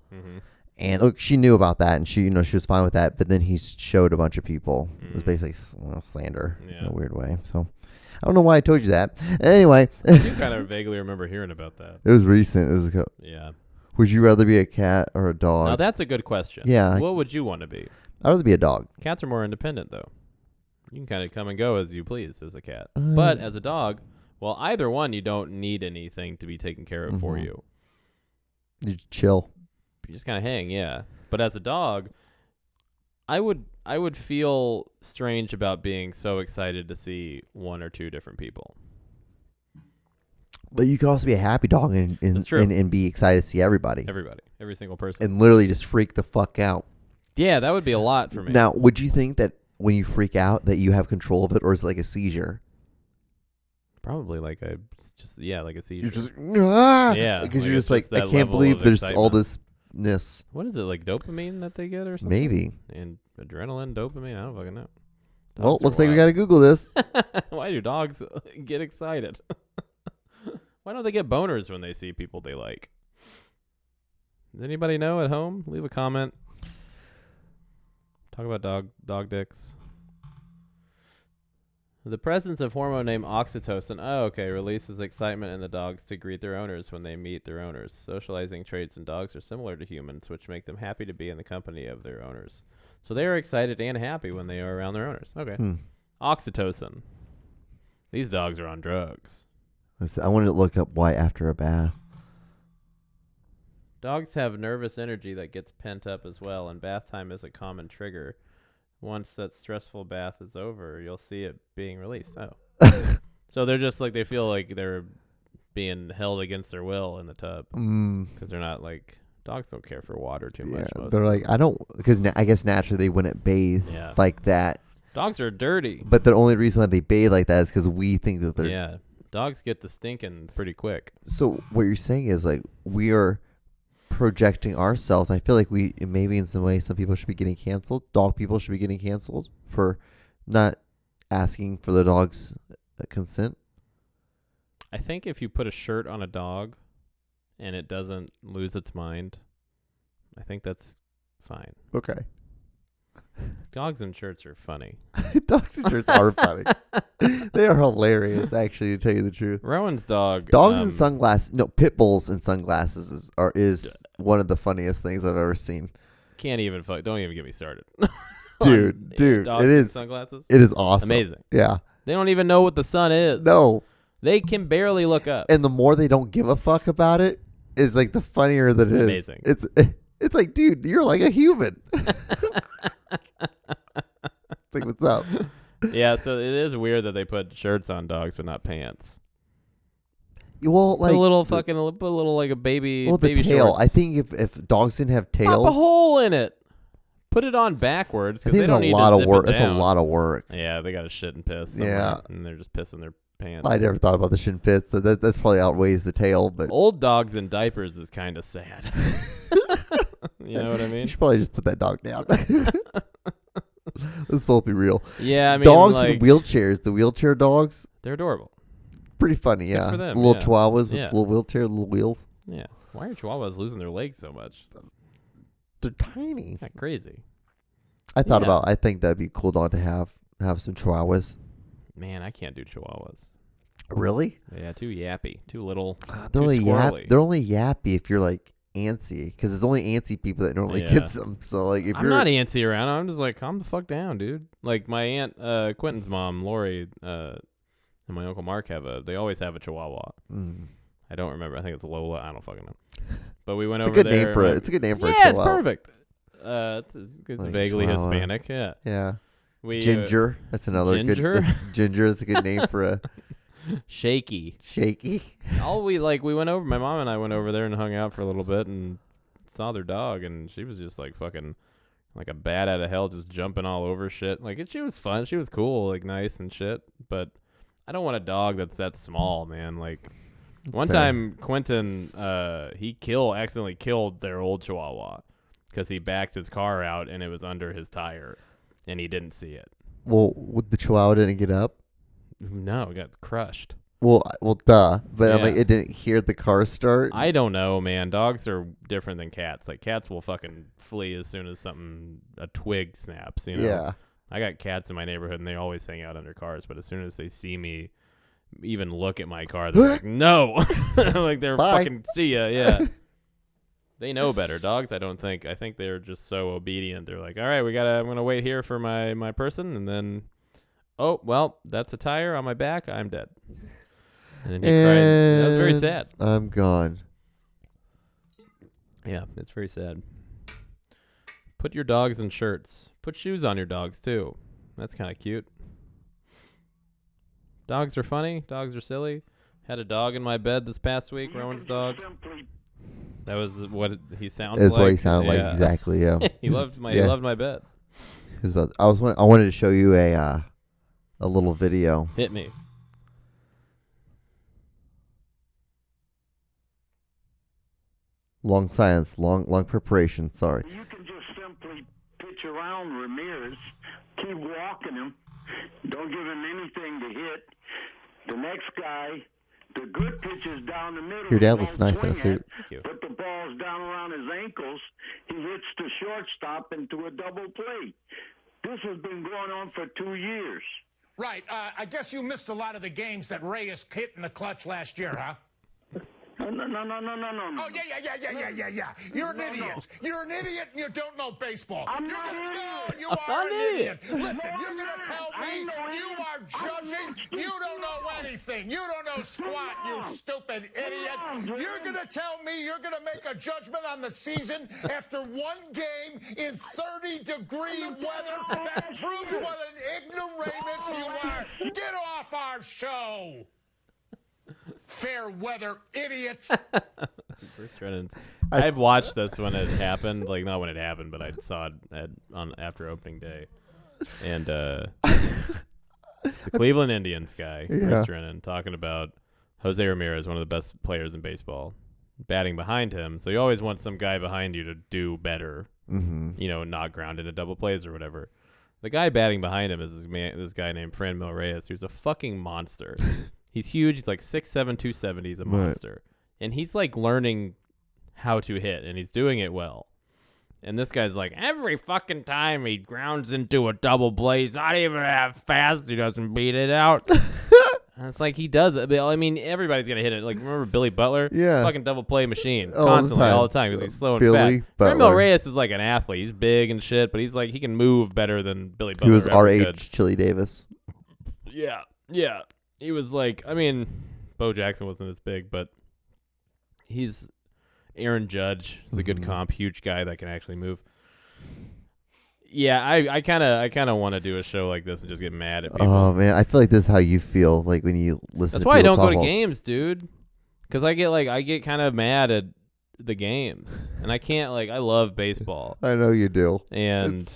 And look, she knew about that, and she was fine with that. But then he showed a bunch of people. It was basically slander in a weird way. So I don't know why I told you that. Anyway, I do kind of vaguely remember hearing about that. It was recent. Yeah. Would you rather be a cat or a dog? Now that's a good question. Yeah. What would you want to be? I'd rather be a dog. Cats are more independent, though. You can kind of come and go as you please as a cat. But as a dog, well, either one, you don't need anything to be taken care of for you. You just chill. You just kind of hang, yeah. But as a dog, I would feel strange about being so excited to see one or two different people. But you could also be a happy dog and be excited to see everybody. Everybody. Every single person. And literally just freak the fuck out. Yeah, that would be a lot for me. Now, would you think that when you freak out that you have control of it, or is it like a seizure? Probably like a seizure. You're just, yeah. Because you're just like, I can't believe there's all this. What is it, like dopamine that they get or something? Maybe. And adrenaline, dopamine, I don't fucking know. Well, looks like we got to Google this. Why do dogs get excited? Why don't they get boners when they see people they like? Does anybody know at home? Leave a comment. Talk about dog dicks. The presence of hormone named oxytocin, releases excitement in the dogs to greet their owners when they meet their owners. Socializing traits in dogs are similar to humans, which make them happy to be in the company of their owners. So they are excited and happy when they are around their owners. Okay. Oxytocin. These dogs are on drugs. I wanted to look up why after a bath. Dogs have nervous energy that gets pent up as well, and bath time is a common trigger. Once that stressful bath is over, you'll see it being released. Oh. So they're just like, they feel like they're being held against their will in the tub. Because they're not like, dogs don't care for water too much. They're like, because I guess naturally they wouldn't bathe like that. Dogs are dirty. But the only reason why they bathe like that is because we think that they're... Yeah. Dogs get to stinking pretty quick. So what you're saying is like, we are projecting ourselves. I feel like maybe in some way some people should be getting canceled. Dog people should be getting canceled for not asking for the dog's consent. I think if you put a shirt on a dog and it doesn't lose its mind, I think that's fine. Okay. Dogs in shirts are funny. Dogs in shirts are funny. They are hilarious, actually, to tell you the truth. Rowan's dog. Dogs in sunglasses. No, pit bulls in sunglasses is one of the funniest things I've ever seen. Can't even don't even get me started. dude, dogs it is sunglasses. It is awesome. Amazing. Yeah. They don't even know what the sun is. No. They can barely look up. And the more they don't give a fuck about it is like the funnier that it is. Amazing. It's like, dude, you're like a human. It's like, what's up? Yeah, so it is weird that they put shirts on dogs but not pants. Well, like put a little like a baby. Well, the baby tail. shorts. I think if dogs didn't have tails, pop a hole in it. Put it on backwards because they don't need a lot to of zip work. it That's a down. lot of work. Yeah, they got to shit and piss. Yeah, and they're just pissing their pants. I never thought about the shin pits. So that's probably outweighs the tail. But Old dogs in diapers is kind of sad. You know what I you mean? should probably just put that dog down. Let's both be real. Yeah, I mean, Dogs like, and wheelchairs. The wheelchair dogs, they're adorable. pretty funny. Yeah, for them, little yeah. chihuahuas Yeah. with little wheelchair, little wheels. Yeah. Why are chihuahuas losing their legs so much? They're tiny. Not crazy. I thought Yeah. about. I think that'd be a cool dog to have some chihuahuas. Man, I can't do chihuahuas. Really? Yeah, too yappy, too little. They're Too only squirrely. They're only yappy if you're like antsy, because it's only antsy people that normally Yeah. gets them. So like if I'm you're not antsy around. I'm just like, calm the fuck down, dude. Like my aunt Quentin's mom, Lori, and my uncle Mark they always have a chihuahua. I don't remember. I think it's Lola. I don't fucking know. But we went It's a over good there. name for it. It's a good name for a Yeah, it's chihuahua. perfect. It's Like vaguely chihuahua. Hispanic. Yeah. Yeah. We Ginger. That's another Ginger? good. Ginger is a good name for a Shaky. shaky. We went over. My mom and I went over there and hung out for a little bit and saw their dog, and she was just like fucking like a bat out of hell, just jumping all over shit. Like she was fun. She was cool, like nice and shit. But I don't want a dog that's that small, man. Like one fair. time, Quentin, he accidentally killed their old Chihuahua because he backed his car out and it was under his tire, and he didn't see it. Well, the chihuahua didn't get up. No, it got crushed. Well, duh. But I'm Yeah. like, it didn't hear the car start. I don't know, man. Dogs are different than cats. Like cats will fucking flee as soon as a twig snaps. You know? Yeah. I got cats in my neighborhood and they always hang out under cars. But as soon as they see me, even look at my car, they're like, no, like they're Bye. fucking see ya. Yeah. They know better. Dogs, I don't think. I think they're just so obedient. They're like, all right, I'm gonna wait here for my person, and then, oh well, that's a tire on my back. I'm dead. And then he cried. That was very And sad. I'm gone. Yeah, it's very sad. Put your dogs in shirts. Put shoes on your dogs too. That's kind of cute. Dogs are funny. Dogs are silly. Had a dog in my bed this past week. Rowan's dog. That was what he sounds That's like. what he sounded like exactly. Yeah. He loved my bed. He was I wanted to show you a little video. Hit me. Long silence, long preparation. Sorry. You can just simply pitch around Ramirez, keep walking him, don't give him anything to hit. The next guy, the good pitches down the middle. Your dad he looks won't nice in a swing at, suit. Thank you. But the ball's down around his ankles. He hits the shortstop into a double play. This has been going on for 2 years. Right. I guess you missed a lot of the games that Reyes hit in the clutch last year, huh? No. Oh, yeah. You're an idiot. You're an idiot and you don't know baseball. I'm not an No, idiot. you I'm are an an idiot. idiot. Listen, No, you're I'm going to not. tell I me know you it. are judging. You don't know anything. You don't know squat, you stupid idiot. You're going to tell me you're going to make a judgment on the season after one game in 30-degree weather that proves what an ignoramus you are. Get off our show. Fair weather idiot. I've watched this when it happened. Like not when it happened, but I saw it after opening day. And it's the Cleveland Indians guy, Chris Drennan, talking about Jose Ramirez, one of the best players in baseball, batting behind him. So you always want some guy behind you to do better. Mm-hmm. You know, not ground into double plays or whatever. The guy batting behind him is this guy named Franmil Reyes, who's a fucking monster. He's huge. He's like 6'7", 270. He's a monster. And he's like learning how to hit, and he's doing it well. And this guy's like, every fucking time he grounds into a double play, he's not even that fast. He doesn't beat it out. And it's like he does it. I mean, everybody's going to hit it. Like, remember Billy Butler? Yeah. Fucking double play machine. All the Constantly, time. all the time, because he's slow and Billy fast. Butler. Franmil Reyes is like an athlete. He's big and shit, but he's like, he can move better than Billy Butler. He was ever our could. age, Chili Davis. Yeah. He was like, I mean, Bo Jackson wasn't as big, but he's Aaron Judge is a good comp, huge guy that can actually move. Yeah, I kind of want to do a show like this and just get mad at people. Oh man, I feel like this is how you feel like when you listen. That's to why I people don't go to talk all games, dude. Because I get kind of mad at the games, and I can't I love baseball I know you do. and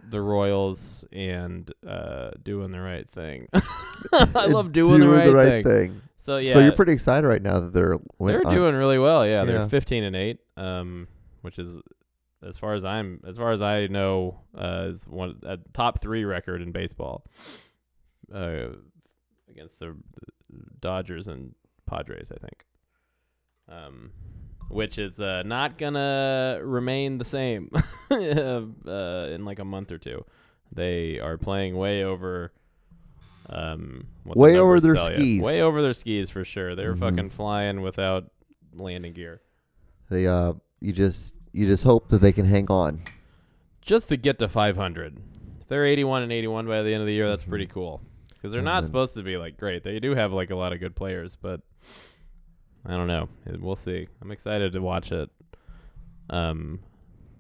the Royals and doing the right thing. I love doing the right thing. So yeah. So you're pretty excited right now that they're doing really well. Yeah, they're 15-8, which is as far as I know, is one a top 3 record in baseball. Against the Dodgers and Padres, I think. Which is not gonna remain the same in like a month or two. They are playing way over way over their skis. Way over their skis for sure. They're fucking flying without landing gear. They you just hope that they can hang on. Just to get to 500. If they're 81-81 by the end of the year, that's pretty cool. Because they're not supposed to be like great. They do have like a lot of good players, but I don't know. We'll see. I'm excited to watch it on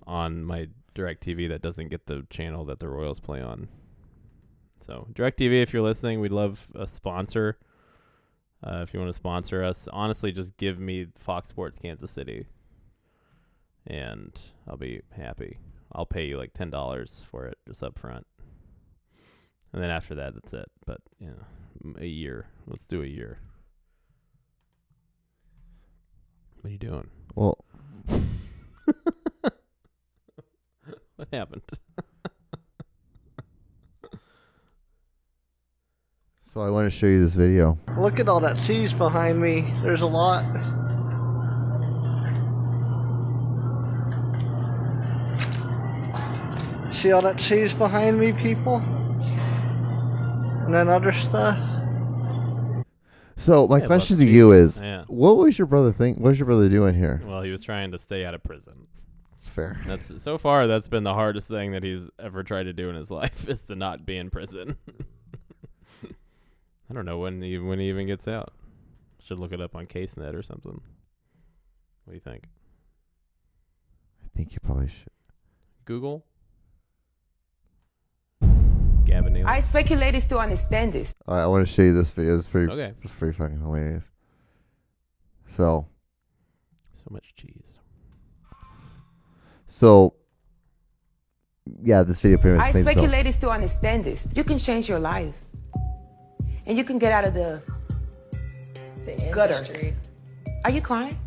my DirecTV that doesn't get the channel that the Royals play on. So DirecTV, if you're listening, we'd love a sponsor. If you want to sponsor us, honestly, just give me Fox Sports Kansas City, and I'll be happy. I'll pay you like $10 for it just up front. And then after that, that's it. But, a year. Let's do a year. What are you doing? Well, what happened? So I want to show you this video. Look at all that cheese behind me. There's a lot. See all that cheese behind me, people? And then other stuff. So my question to you is, Yeah. what was your brother think? What was your brother doing here? Well, he was trying to stay out of prison. It's fair. So far, that's been the hardest thing that he's ever tried to do in his life, is to not be in prison. I don't know when he even gets out. Should look it up on CaseNet or something. What do you think? I think you probably should. Google? Gavin Neal? I expect you ladies to understand this. All right, I want to show you this video. It's pretty. Okay. It's pretty fucking hilarious. So much cheese. So, yeah, this video pretty much I explains expect you itself. ladies to understand this. You can change your life. And you can get out of the gutter. Industry. Are you crying?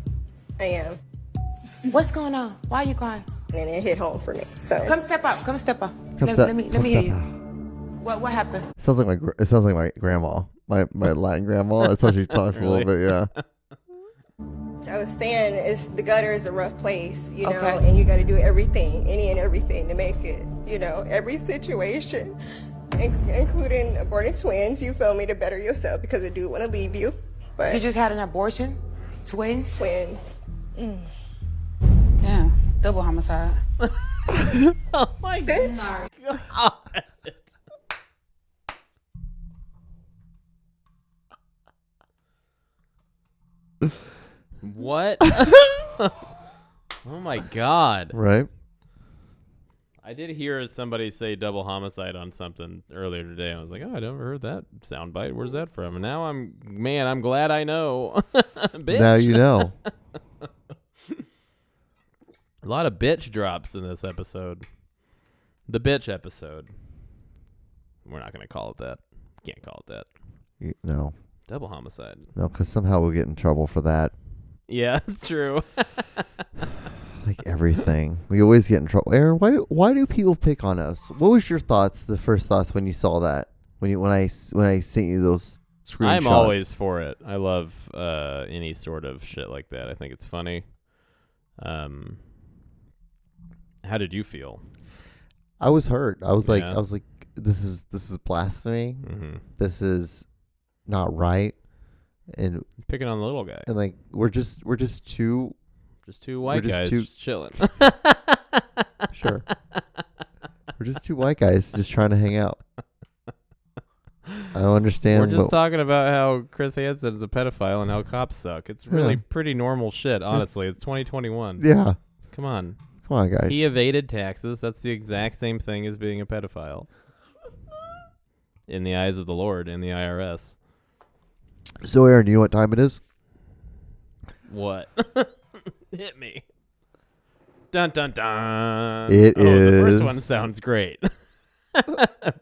I am. What's going on? Why are you crying? And it hit home for me. So Come step up. Come step up. Come Let me hear step you. up. What happened? It sounds like my grandma, my Latin grandma. That's how she talks a little bit. Yeah. I was saying, the gutter is a rough place, you know, Okay. and you got to do everything, any and everything to make it, you know, every situation, including aborting twins, you feel me, to better yourself because I do want to leave you. But You just had an abortion? Twins? twins. Yeah, double homicide. Oh my Bitch. God. What? Oh my God. Right. I did hear somebody say double homicide on something earlier today. I was like, oh, I never heard that soundbite. Where's that from? And now I'm glad I know. Bitch. Now you know. A lot of bitch drops in this episode. The bitch episode. We're not going to call it that. Can't call it that. No. Double homicide. No, because somehow we'll get in trouble for that. Yeah, it's true. Like everything, we always get in trouble. Aaron, why do people pick on us? What was your thoughts? The first thoughts when you saw that? When I sent you those screenshots? I'm always for it. I love any sort of shit like that. I think it's funny. How did you feel? I was hurt. I was like, Yeah. this is blasphemy. Mm-hmm. This is not right. And Picking on the little guy. like we're just two. Just two white just guys two- just chilling. Sure. We're just two white guys just trying to hang out. I don't understand. We're just talking about how Chris Hansen is a pedophile and how cops suck. It's really pretty normal shit, honestly. It's 2021. Yeah. Come on. Come on, guys. He evaded taxes. That's the exact same thing as being a pedophile. In the eyes of the Lord, in the IRS. So, Aaron, do you know what time it is? What? Hit me. Dun dun dun. It The first is- one sounds great.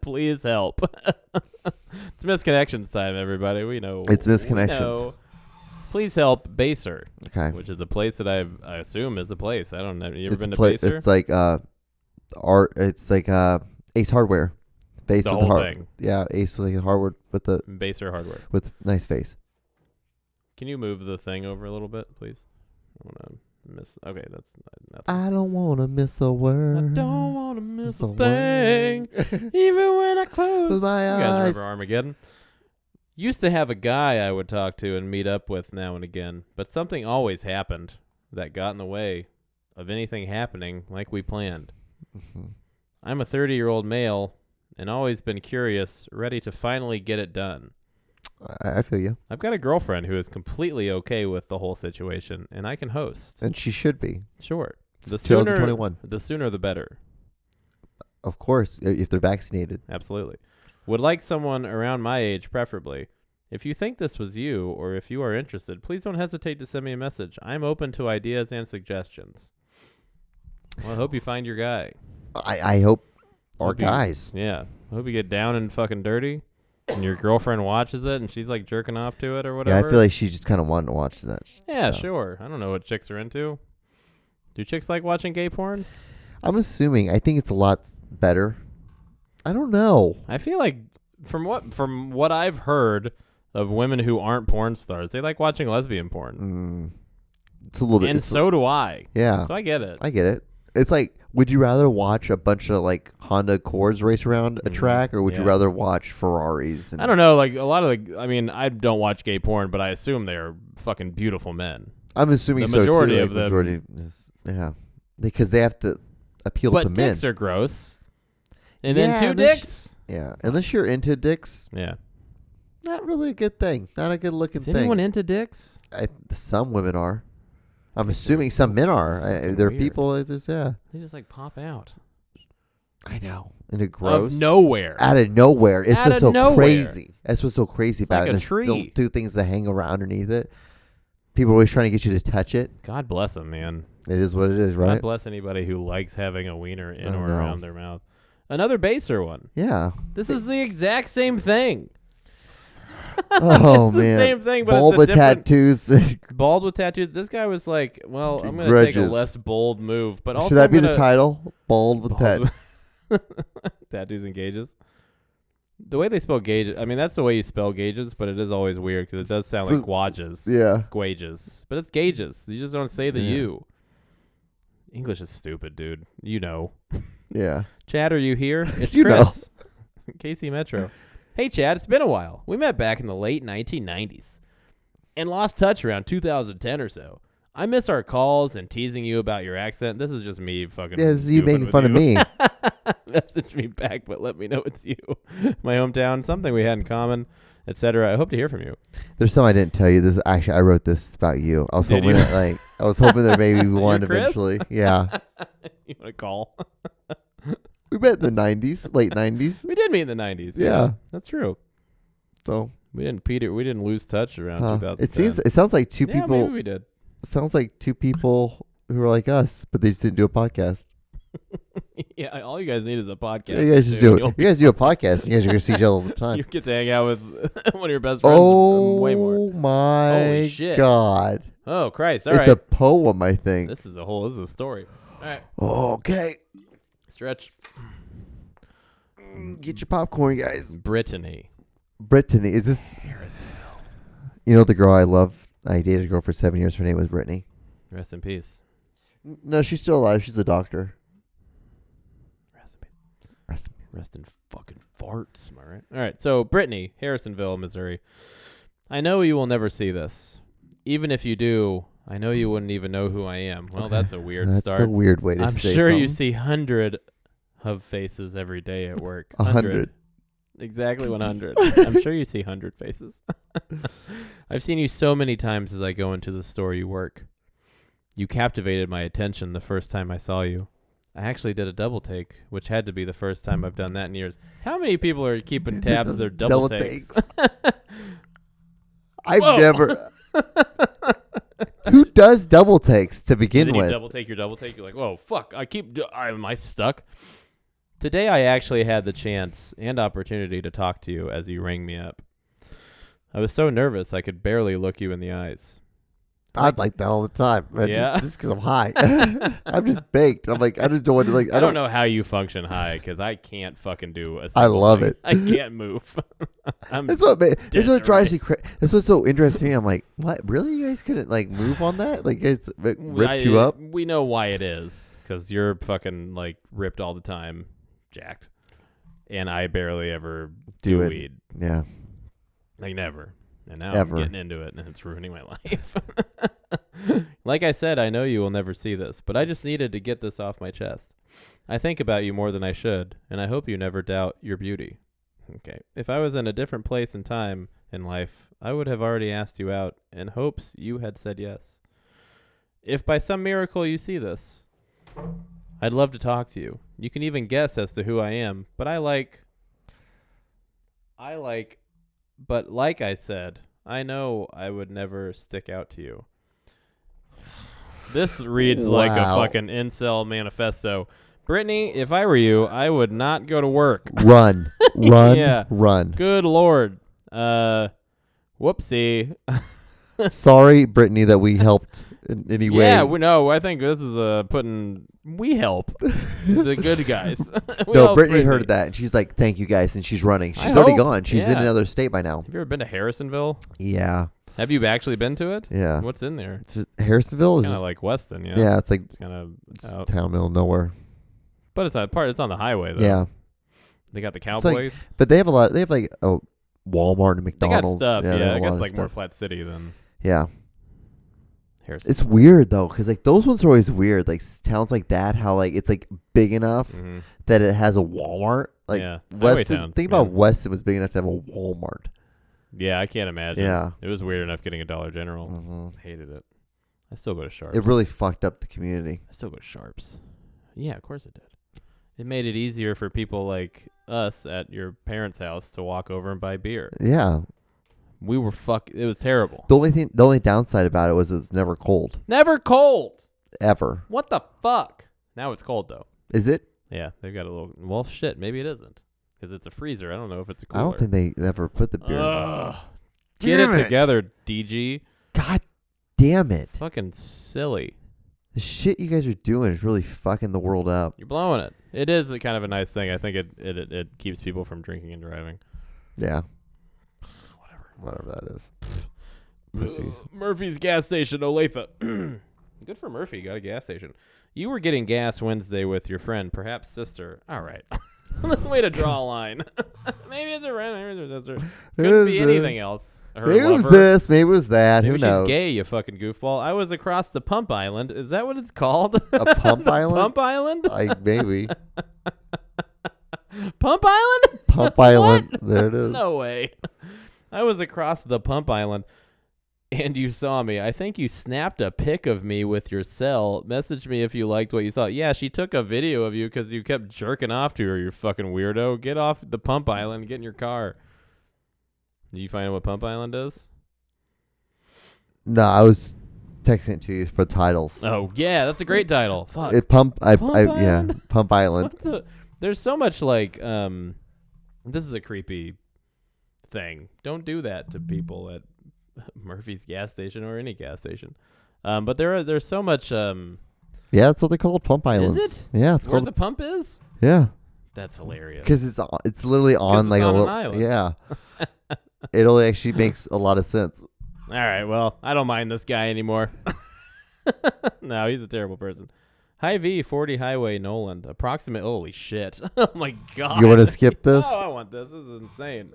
Please help. It's Misconnections time, everybody. We know. It's we Misconnections. know. Please help Baser. Okay. Which is a place that I assume is a place. I don't know. You ever been to Baser? Baser? It's like It's like Ace Hardware. Base The with whole the thing. Yeah, Ace with like hardware with the Baser hardware. with nice face. Can you move the thing over a little bit, please? I want to miss. Okay, that's nothing. I don't want to miss a word. I don't want to miss a a thing, even when I close With my You guys eyes. remember Armageddon? Used to have a guy I would talk to and meet up with now and again, but something always happened that got in the way of anything happening like we planned. I'm a 30-year-old male and always been curious, ready to finally get it done. I feel you. I've got a girlfriend who is completely okay with the whole situation, and I can host. And she should be. Sure. The It's sooner, 2021. the sooner the better. Of course, if they're vaccinated. Absolutely. Would like someone around my age, preferably. If you think this was you, or if you are interested, please don't hesitate to send me a message. I'm open to ideas and suggestions. Well, I hope you find your guy. I hope our Hope you- guys. Yeah. I hope you get down and fucking dirty, and your girlfriend watches it, and she's like jerking off to it or whatever. Yeah, I feel like she just kind of wanted to watch that. Yeah, stuff. sure. I don't know what chicks are into. Do chicks like watching gay porn? I'm assuming. I think it's a lot better. I don't know. I feel like from what I've heard of women who aren't porn stars, they like watching lesbian porn. It's a little bit. And it's so do I. Yeah. So I get it. I get it. It's like, would you rather watch a bunch of like Honda Accords race around a track, or would you Yeah. rather watch Ferraris? And I don't know. Like a lot of I mean, I don't watch gay porn, but I assume they're fucking beautiful men. I'm assuming the so majority too. of them. Majority is, yeah, because they have to appeal But to men. dicks are gross. And Yeah, then two unless- dicks. Yeah, unless you're into dicks, Yeah. not really a good thing. Not a good looking Is thing. anyone into dicks? Some women are. I'm assuming some men are. There are Weird. people. It's just, yeah. They just like pop out. I know. And it gross. Of nowhere. Out of nowhere. It's Out just of so nowhere. crazy. That's what's so crazy about like it. a There's still tree. two things that hang around underneath it. People are always trying to get you to touch it. God bless them, man. It is what it is, right? God bless anybody who likes having a wiener in I or know. around their mouth. Another baser one. Yeah. This is the exact same thing. Oh It's the man. same thing, but Bald it's a with different- tattoos. Bald with tattoos. This guy was like, well, I'm going to take a Grudges. less bold move. But also Should that I'm be the gonna- title? Bald with tat. Tattoos and gauges. The way they spell gauges, I mean, that's the way you spell gauges, but it is always weird because it does sound like gauges. Yeah. Gauges. But it's gauges. You just don't say the Yeah. U. English is stupid, dude. You know. Yeah. Chad, are you here? It's You know. Chris. KC Metro. Hey, Chad, it's been a while. We met back in the late 1990s and lost touch around 2010 or so. I miss our calls and teasing you about your accent. This is just me fucking. Yeah, this is you goofing making with fun of you. me. Message me back, but let me know it's you. My hometown, something we had in common, etc. I hope to hear from you. There's some I didn't tell you. This actually, I wrote this about you. I was Did hoping you? that I was hoping there maybe one Chris? eventually. Yeah. You want to call? We met in the 90s, late 90s. We did meet in the 90s. Yeah. That's true. So We didn't lose touch around 2010. it sounds like two Yeah, people. maybe we did. Sounds like two people who are like us, but they just didn't do a podcast. Yeah, all you guys need is a podcast. Yeah, you guys just do it. You guys do a podcast. You guys are gonna see each other all the You time. get to hang out with one of your best friends. Way more. Oh my Holy shit. god! Oh Christ! All It's right. a poem, I think. This is a story. All right. Okay, Stretch. get your popcorn, guys. Brittany. Brittany, is this? You know the girl I love? I dated a girl for 7 years. Her name was Brittany. Rest in peace. No, she's still alive. She's a doctor. Rest in peace. Rest in peace. Rest in fucking farts. Am I right? All right. So Brittany, Harrisonville, Missouri. I know you will never see this. Even if you do, I know you wouldn't even know who I am. Well, Okay. that's a weird That's start. a weird way to I'm say sure you something. see 100 of faces every day at work. 100. Exactly 100. I'm sure you see 100 faces. I've seen you so many times as I go into the store you work. You captivated my attention the first time I saw you. I actually did a double take, which had to be the first time I've done that in years. How many people are keeping tabs of their double takes? I've Whoa. never. Who does double takes to And begin then you with? double take your double take. You're like, whoa, fuck! Am I stuck? Today I actually had the chance and opportunity to talk to you as you rang me up. I was so nervous I could barely look you in the eyes. I'd like that all the time. Man, Yeah. Just because I'm high. I'm just baked. I'm like, I just don't want to, like, I don't know how you function high because I can't fucking do a I single love thing. it. I can't move. That's what drives me crazy. That's what's so interesting to me. I'm like, what? Really? You guys couldn't, like, move on that? Like, it ripped you up? We know why it is because you're fucking, like, ripped all the time, jacked. And I barely ever do weed. Yeah. Like, never. And now Ever. I'm getting into it, and it's ruining my life. Like I said, I know you will never see this, but I just needed to get this off my chest. I think about you more than I should, and I hope you never doubt your beauty. Okay. If I was in a different place and time in life, I would have already asked you out in hopes you had said yes. If by some miracle you see this, I'd love to talk to you. You can even guess as to who I am, but but like I said, I know I would never stick out to you. This reads like a fucking incel manifesto. Brittany, if I were you, I would not go to work. Run. Yeah. Run. Good Lord. Whoopsie. Sorry, Brittany, that we helped in any way. Yeah, I think this is we help the good guys. No, Brittany heard that, and she's like, thank you, guys, and she's running. She's already gone. She's in another state by now. Have you ever been to Harrisonville? Yeah. Have you actually been to it? Yeah. What's in there? It's just, Harrisonville is kind of just, like Weston, yeah. Yeah, it's like it's kind of town middle of nowhere. But it's on the highway though. Yeah. They got the Cowboys. But they have a lot. They have like a Walmart and McDonald's. They got stuff. Yeah, I guess like more stuff. Flat City than. Yeah. Harrison. It's weird though, because like those ones are always weird. Like towns like that, how like it's like big enough that it has a Walmart. Like yeah. Weston. Towns, think about Weston was big enough to have a Walmart. Yeah, I can't imagine. Yeah. It was weird enough getting a Dollar General. Mm-hmm. Hated it. I still go to Sharps. It really fucked up the community. I still go to Sharps. Yeah, of course it did. It made it easier for people like us at your parents' house to walk over and buy beer. Yeah. We were it was terrible. The only downside about it was never cold. Never cold. Ever. What the fuck? Now it's cold though. Is it? Yeah, they've got a little. Well, shit. Maybe it isn't because it's a freezer. I don't know if it's a cooler. I don't think they ever put the beer. Get it together, DG. God damn it! Fucking silly. The shit you guys are doing is really fucking the world up. You're blowing it. It is a kind of a nice thing. I think it keeps people from drinking and driving. Yeah. Whatever that is. Pussies. Murphy's gas station, Olathe. Good for Murphy. Got a gas station. You were getting gas Wednesday with your friend, perhaps sister. All right. Way to draw a line. Maybe it's a friend. Maybe it's a sister. Couldn't be anything else. Maybe it was this. Maybe it was that. Maybe Who knows? She's gay, you fucking goofball. I was across the Pump Island. Is that what it's called? A pump island? Pump Island? Maybe. Pump Island? Pump Island. There it is. No way. I was across the Pump Island, and you saw me. I think you snapped a pic of me with your cell. Message me if you liked what you saw. Yeah, she took a video of you because you kept jerking off to her, you fucking weirdo. Get off the Pump Island. Get in your car. Did you find out what Pump Island is? No, I was texting it to you for titles. Oh, yeah, that's a great title. Fuck. Pump Island? Pump Island. There's so much like, this is a creepy thing. Don't do that to people at Murphy's gas station or any gas station. But there's so much. Yeah, that's what they call Pump Islands. Is it? Yeah, it's where called the pump is. Yeah, that's hilarious. Because it's literally on like on a an island. Yeah, it only actually makes a lot of sense. All right, well, I don't mind this guy anymore. No, he's a terrible person. High V 40 Highway Noland. Approximate. Holy shit! Oh my god. You want to skip this? Oh, I want this. This is insane.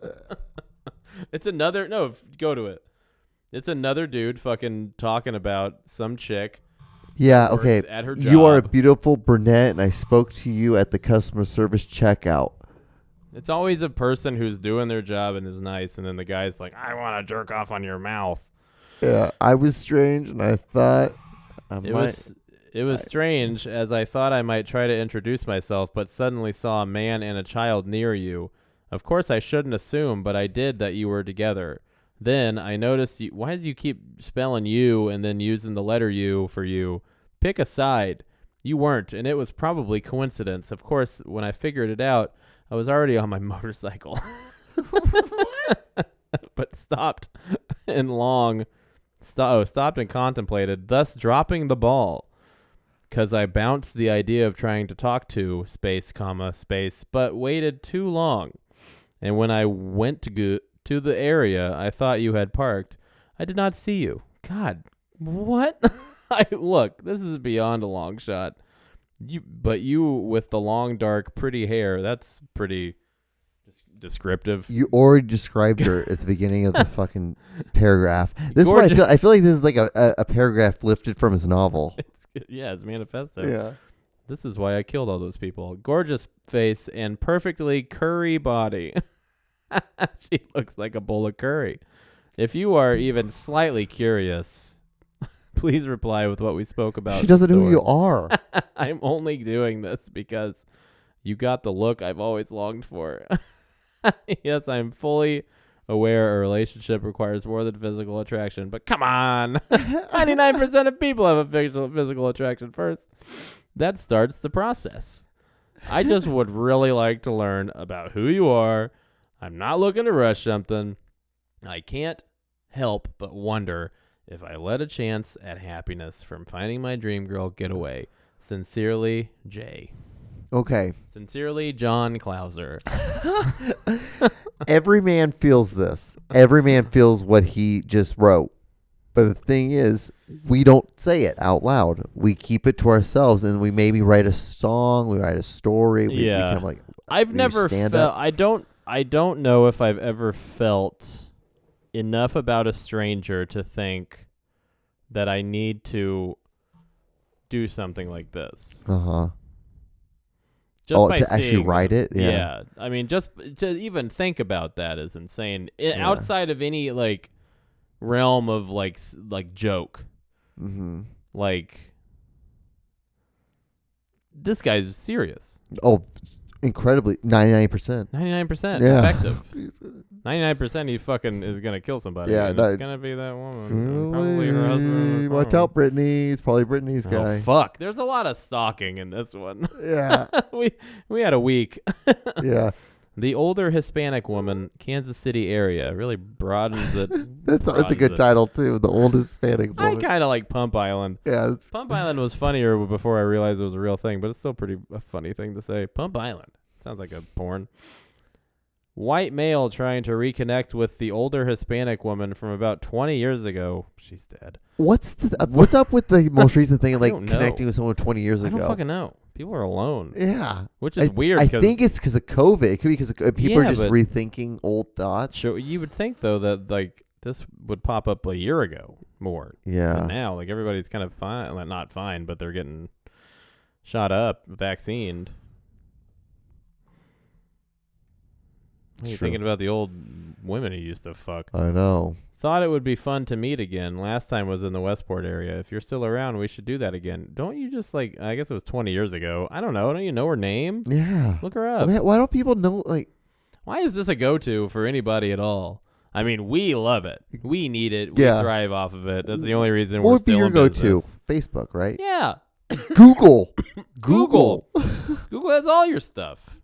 It's another. No, go to it. It's another dude fucking talking about some chick. Yeah, okay. At her You are a job. beautiful brunette, and I spoke to you at the customer service checkout. It's always a person who's doing their job and is nice, and then the guy's like, I want to jerk off on your mouth. Yeah, I was strange, and I thought It was strange, as I thought I might try to introduce myself, but suddenly saw a man and a child near you. Of course, I shouldn't assume, but I did that you were together. Then I noticed you. Why do you keep spelling you and then using the letter U for you? Pick a side. You weren't, and it was probably coincidence. Of course, when I figured it out, I was already on my motorcycle. But stopped and contemplated, thus dropping the ball. Because I bounced the idea of trying to talk to space, but waited too long. And when I went to the area I thought you had parked, I did not see you. God, what? Look, this is beyond a long shot. But you with the long, dark, pretty hair, that's pretty descriptive. You already described her at the beginning of the fucking paragraph. This is what I feel like this is like a paragraph lifted from his novel. It's manifesto. Yeah. This is why I killed all those people. Gorgeous face and perfectly curry body. She looks like a bowl of curry. If you are even slightly curious, please reply with what we spoke about. She doesn't know who you are. I'm only doing this because you got the look I've always longed for. Yes, I'm fully aware a relationship requires more than physical attraction, but come on. 99% of people have a physical attraction first. That starts the process. I just would really like to learn about who you are. I'm not looking to rush something. I can't help but wonder if I let a chance at happiness from finding my dream girl getaway. Sincerely, Jay. Okay. Sincerely, John Clauser. Every man feels this. Every man feels what he just wrote. But the thing is, we don't say it out loud. We keep it to ourselves, and we maybe write a song, we write a story. We become like, I've never felt. I don't know if I've ever felt enough about a stranger to think that I need to do something like this. Uh-huh. Just by to actually write it? Yeah. I mean, just to even think about that is insane. Outside of any, like, realm of, like joke. Mm-hmm. Like, this guy's serious. Oh, incredibly. 99%. 99% yeah. effective. 99% he fucking is going to kill somebody. Yeah. And it's going to be that woman. Probably her husband. Watch out, Brittany. It's probably Brittany's guy. Oh, fuck. There's a lot of stalking in this one. Yeah. we had a week. Yeah. The older Hispanic woman, Kansas City area. Really broadens it. That's a good title, too. The old Hispanic woman. I kind of like Pump Island. Yeah. Pump Island was funnier before I realized it was a real thing, but it's still a funny thing to say. Pump Island. Sounds like a porn. White male trying to reconnect with the older Hispanic woman from about 20 years ago. She's dead. What's up with the most recent thing of like don't connecting know. with someone 20 years ago? I don't fucking know. People are alone. Yeah. Which is weird. I think it's because of COVID. It could be because people are just rethinking old thoughts. So you would think, though, that like this would pop up a year ago more. Yeah. Than now, like everybody's kind of fine. Like, not fine, but they're getting shot up, vaccinated. What are you thinking about the old women he used to fuck? I know. Thought it would be fun to meet again. Last time was in the Westport area. If you're still around, we should do that again. Don't you just like, I guess it was 20 years ago. I don't know. Don't you know her name? Yeah. Look her up. Why don't people know, like... Why is this a go-to for anybody at all? I mean, we love it. We need it. We thrive off of it. That's the only reason we're still in business. What would be your go-to? Facebook, right? Yeah. Google. Google has all your stuff.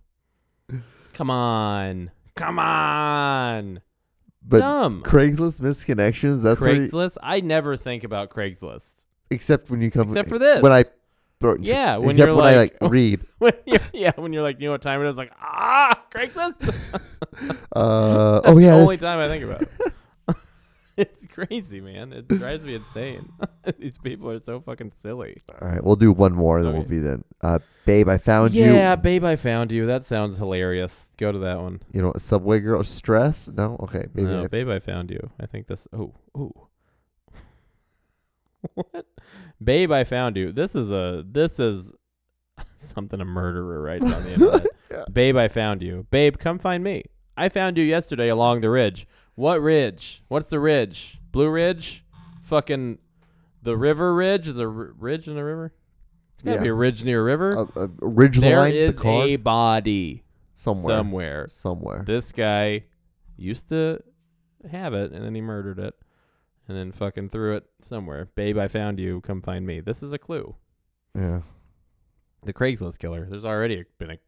Come on. But dumb. Craigslist missed connections. That's Craigslist. I never think about Craigslist. Except when you come. Except for this. When I. Yeah. When except you're when like, I read. When you're like, you know what time it is? Like, Craigslist. Oh yeah. The only time I think about it. It's crazy, man. It drives me insane. These people are so fucking silly. All right, we'll do one more, then we'll be done. Babe, I found you. Yeah, Babe, I found you. That sounds hilarious. Go to that one. You know, Subway Girl stress? No, okay. Babe, I found you. I think this. Oh. What? Babe, I found you. This is something a murderer writes on the internet. Yeah. Babe, I found you. Babe, come find me. I found you yesterday along the ridge. What ridge? What's the ridge? Blue Ridge? Fucking the river ridge? Is a ridge in the river? It's gotta be a ridge near a river. A ridge there line. There is a body somewhere. This guy used to have it, and then he murdered it, and then fucking threw it somewhere. Babe, I found you. Come find me. This is a clue. Yeah. The Craigslist killer. There's already been a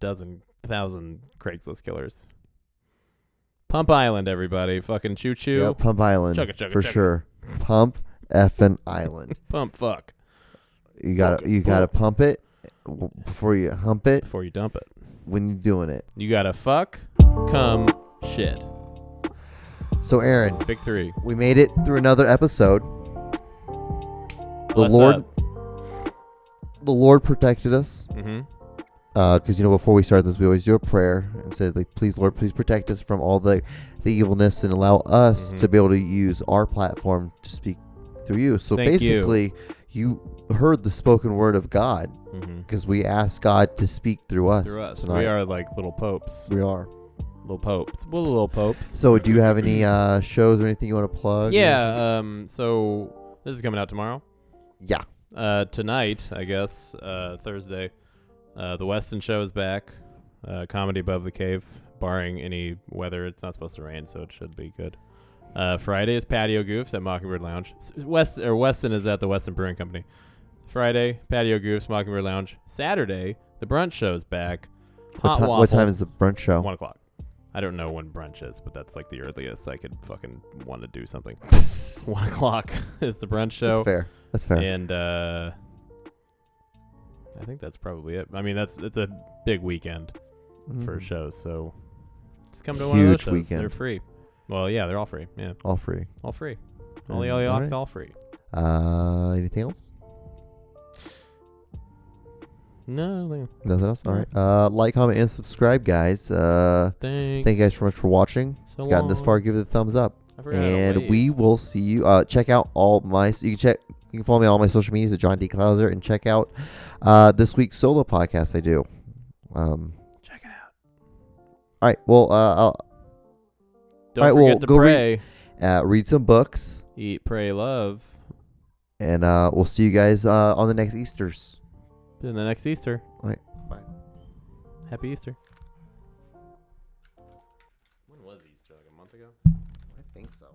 dozen, thousand Craigslist killers. Pump Island, everybody. Fucking choo choo. Yeah, Pump Island. Chugga, chugga, for chugga. sure. Pump effing Island. Pump fuck. You gotta pump it before you hump it. Before you dump it. When you're doing it. You gotta fuck, cum, shit. So Aaron, Big three. we made it through another episode. What's The up? Lord protected us. Mm-hmm. Because before we start this, we always do a prayer and say, like, please, Lord, please protect us from all the evilness and allow us to be able to use our platform to speak through you. So Thank basically, you heard the spoken word of God because we asked God to speak through us. Through us. Tonight. We are like little popes. We are. Little popes. We're little popes. So do you have any shows or anything you want to plug? Yeah. So this is coming out tomorrow. Yeah. Tonight, I guess, Thursday, the Weston show is back. Comedy Above the Cave, barring any weather. It's not supposed to rain, so it should be good. Friday is Patio Goofs at Mockingbird Lounge. Weston is at the Weston Brewing Company. Friday, Patio Goofs, Mockingbird Lounge. Saturday, the brunch show is back. What time is the brunch show? 1 o'clock. I don't know when brunch is, but that's like the earliest I could fucking want to do something. 1 o'clock is the brunch show. That's fair. That's fair. And I think that's probably it. I mean, it's a big weekend for shows, so just come to one of those Huge shows. weekend. They're free. Well, yeah, they're all free. Yeah, All free. all free. All All right. all free. Anything else? No, Nothing else? All right. Like, comment, and subscribe, guys. Thank you guys so much for watching. So Gotten this long. far, give it a thumbs up. I forgot how to And wave. we will see you. Check out all my. You can follow me on all my social medias at John D. Klauser, and check out this week's solo podcast I do. Check it out. All right. Well, Don't all right, forget well, to go pray. read some books, Eat, pray, love. and we'll see you guys on the next Easters. In the next Easter. All right. Bye. Happy Easter. When was Easter? Like a month ago? I think so.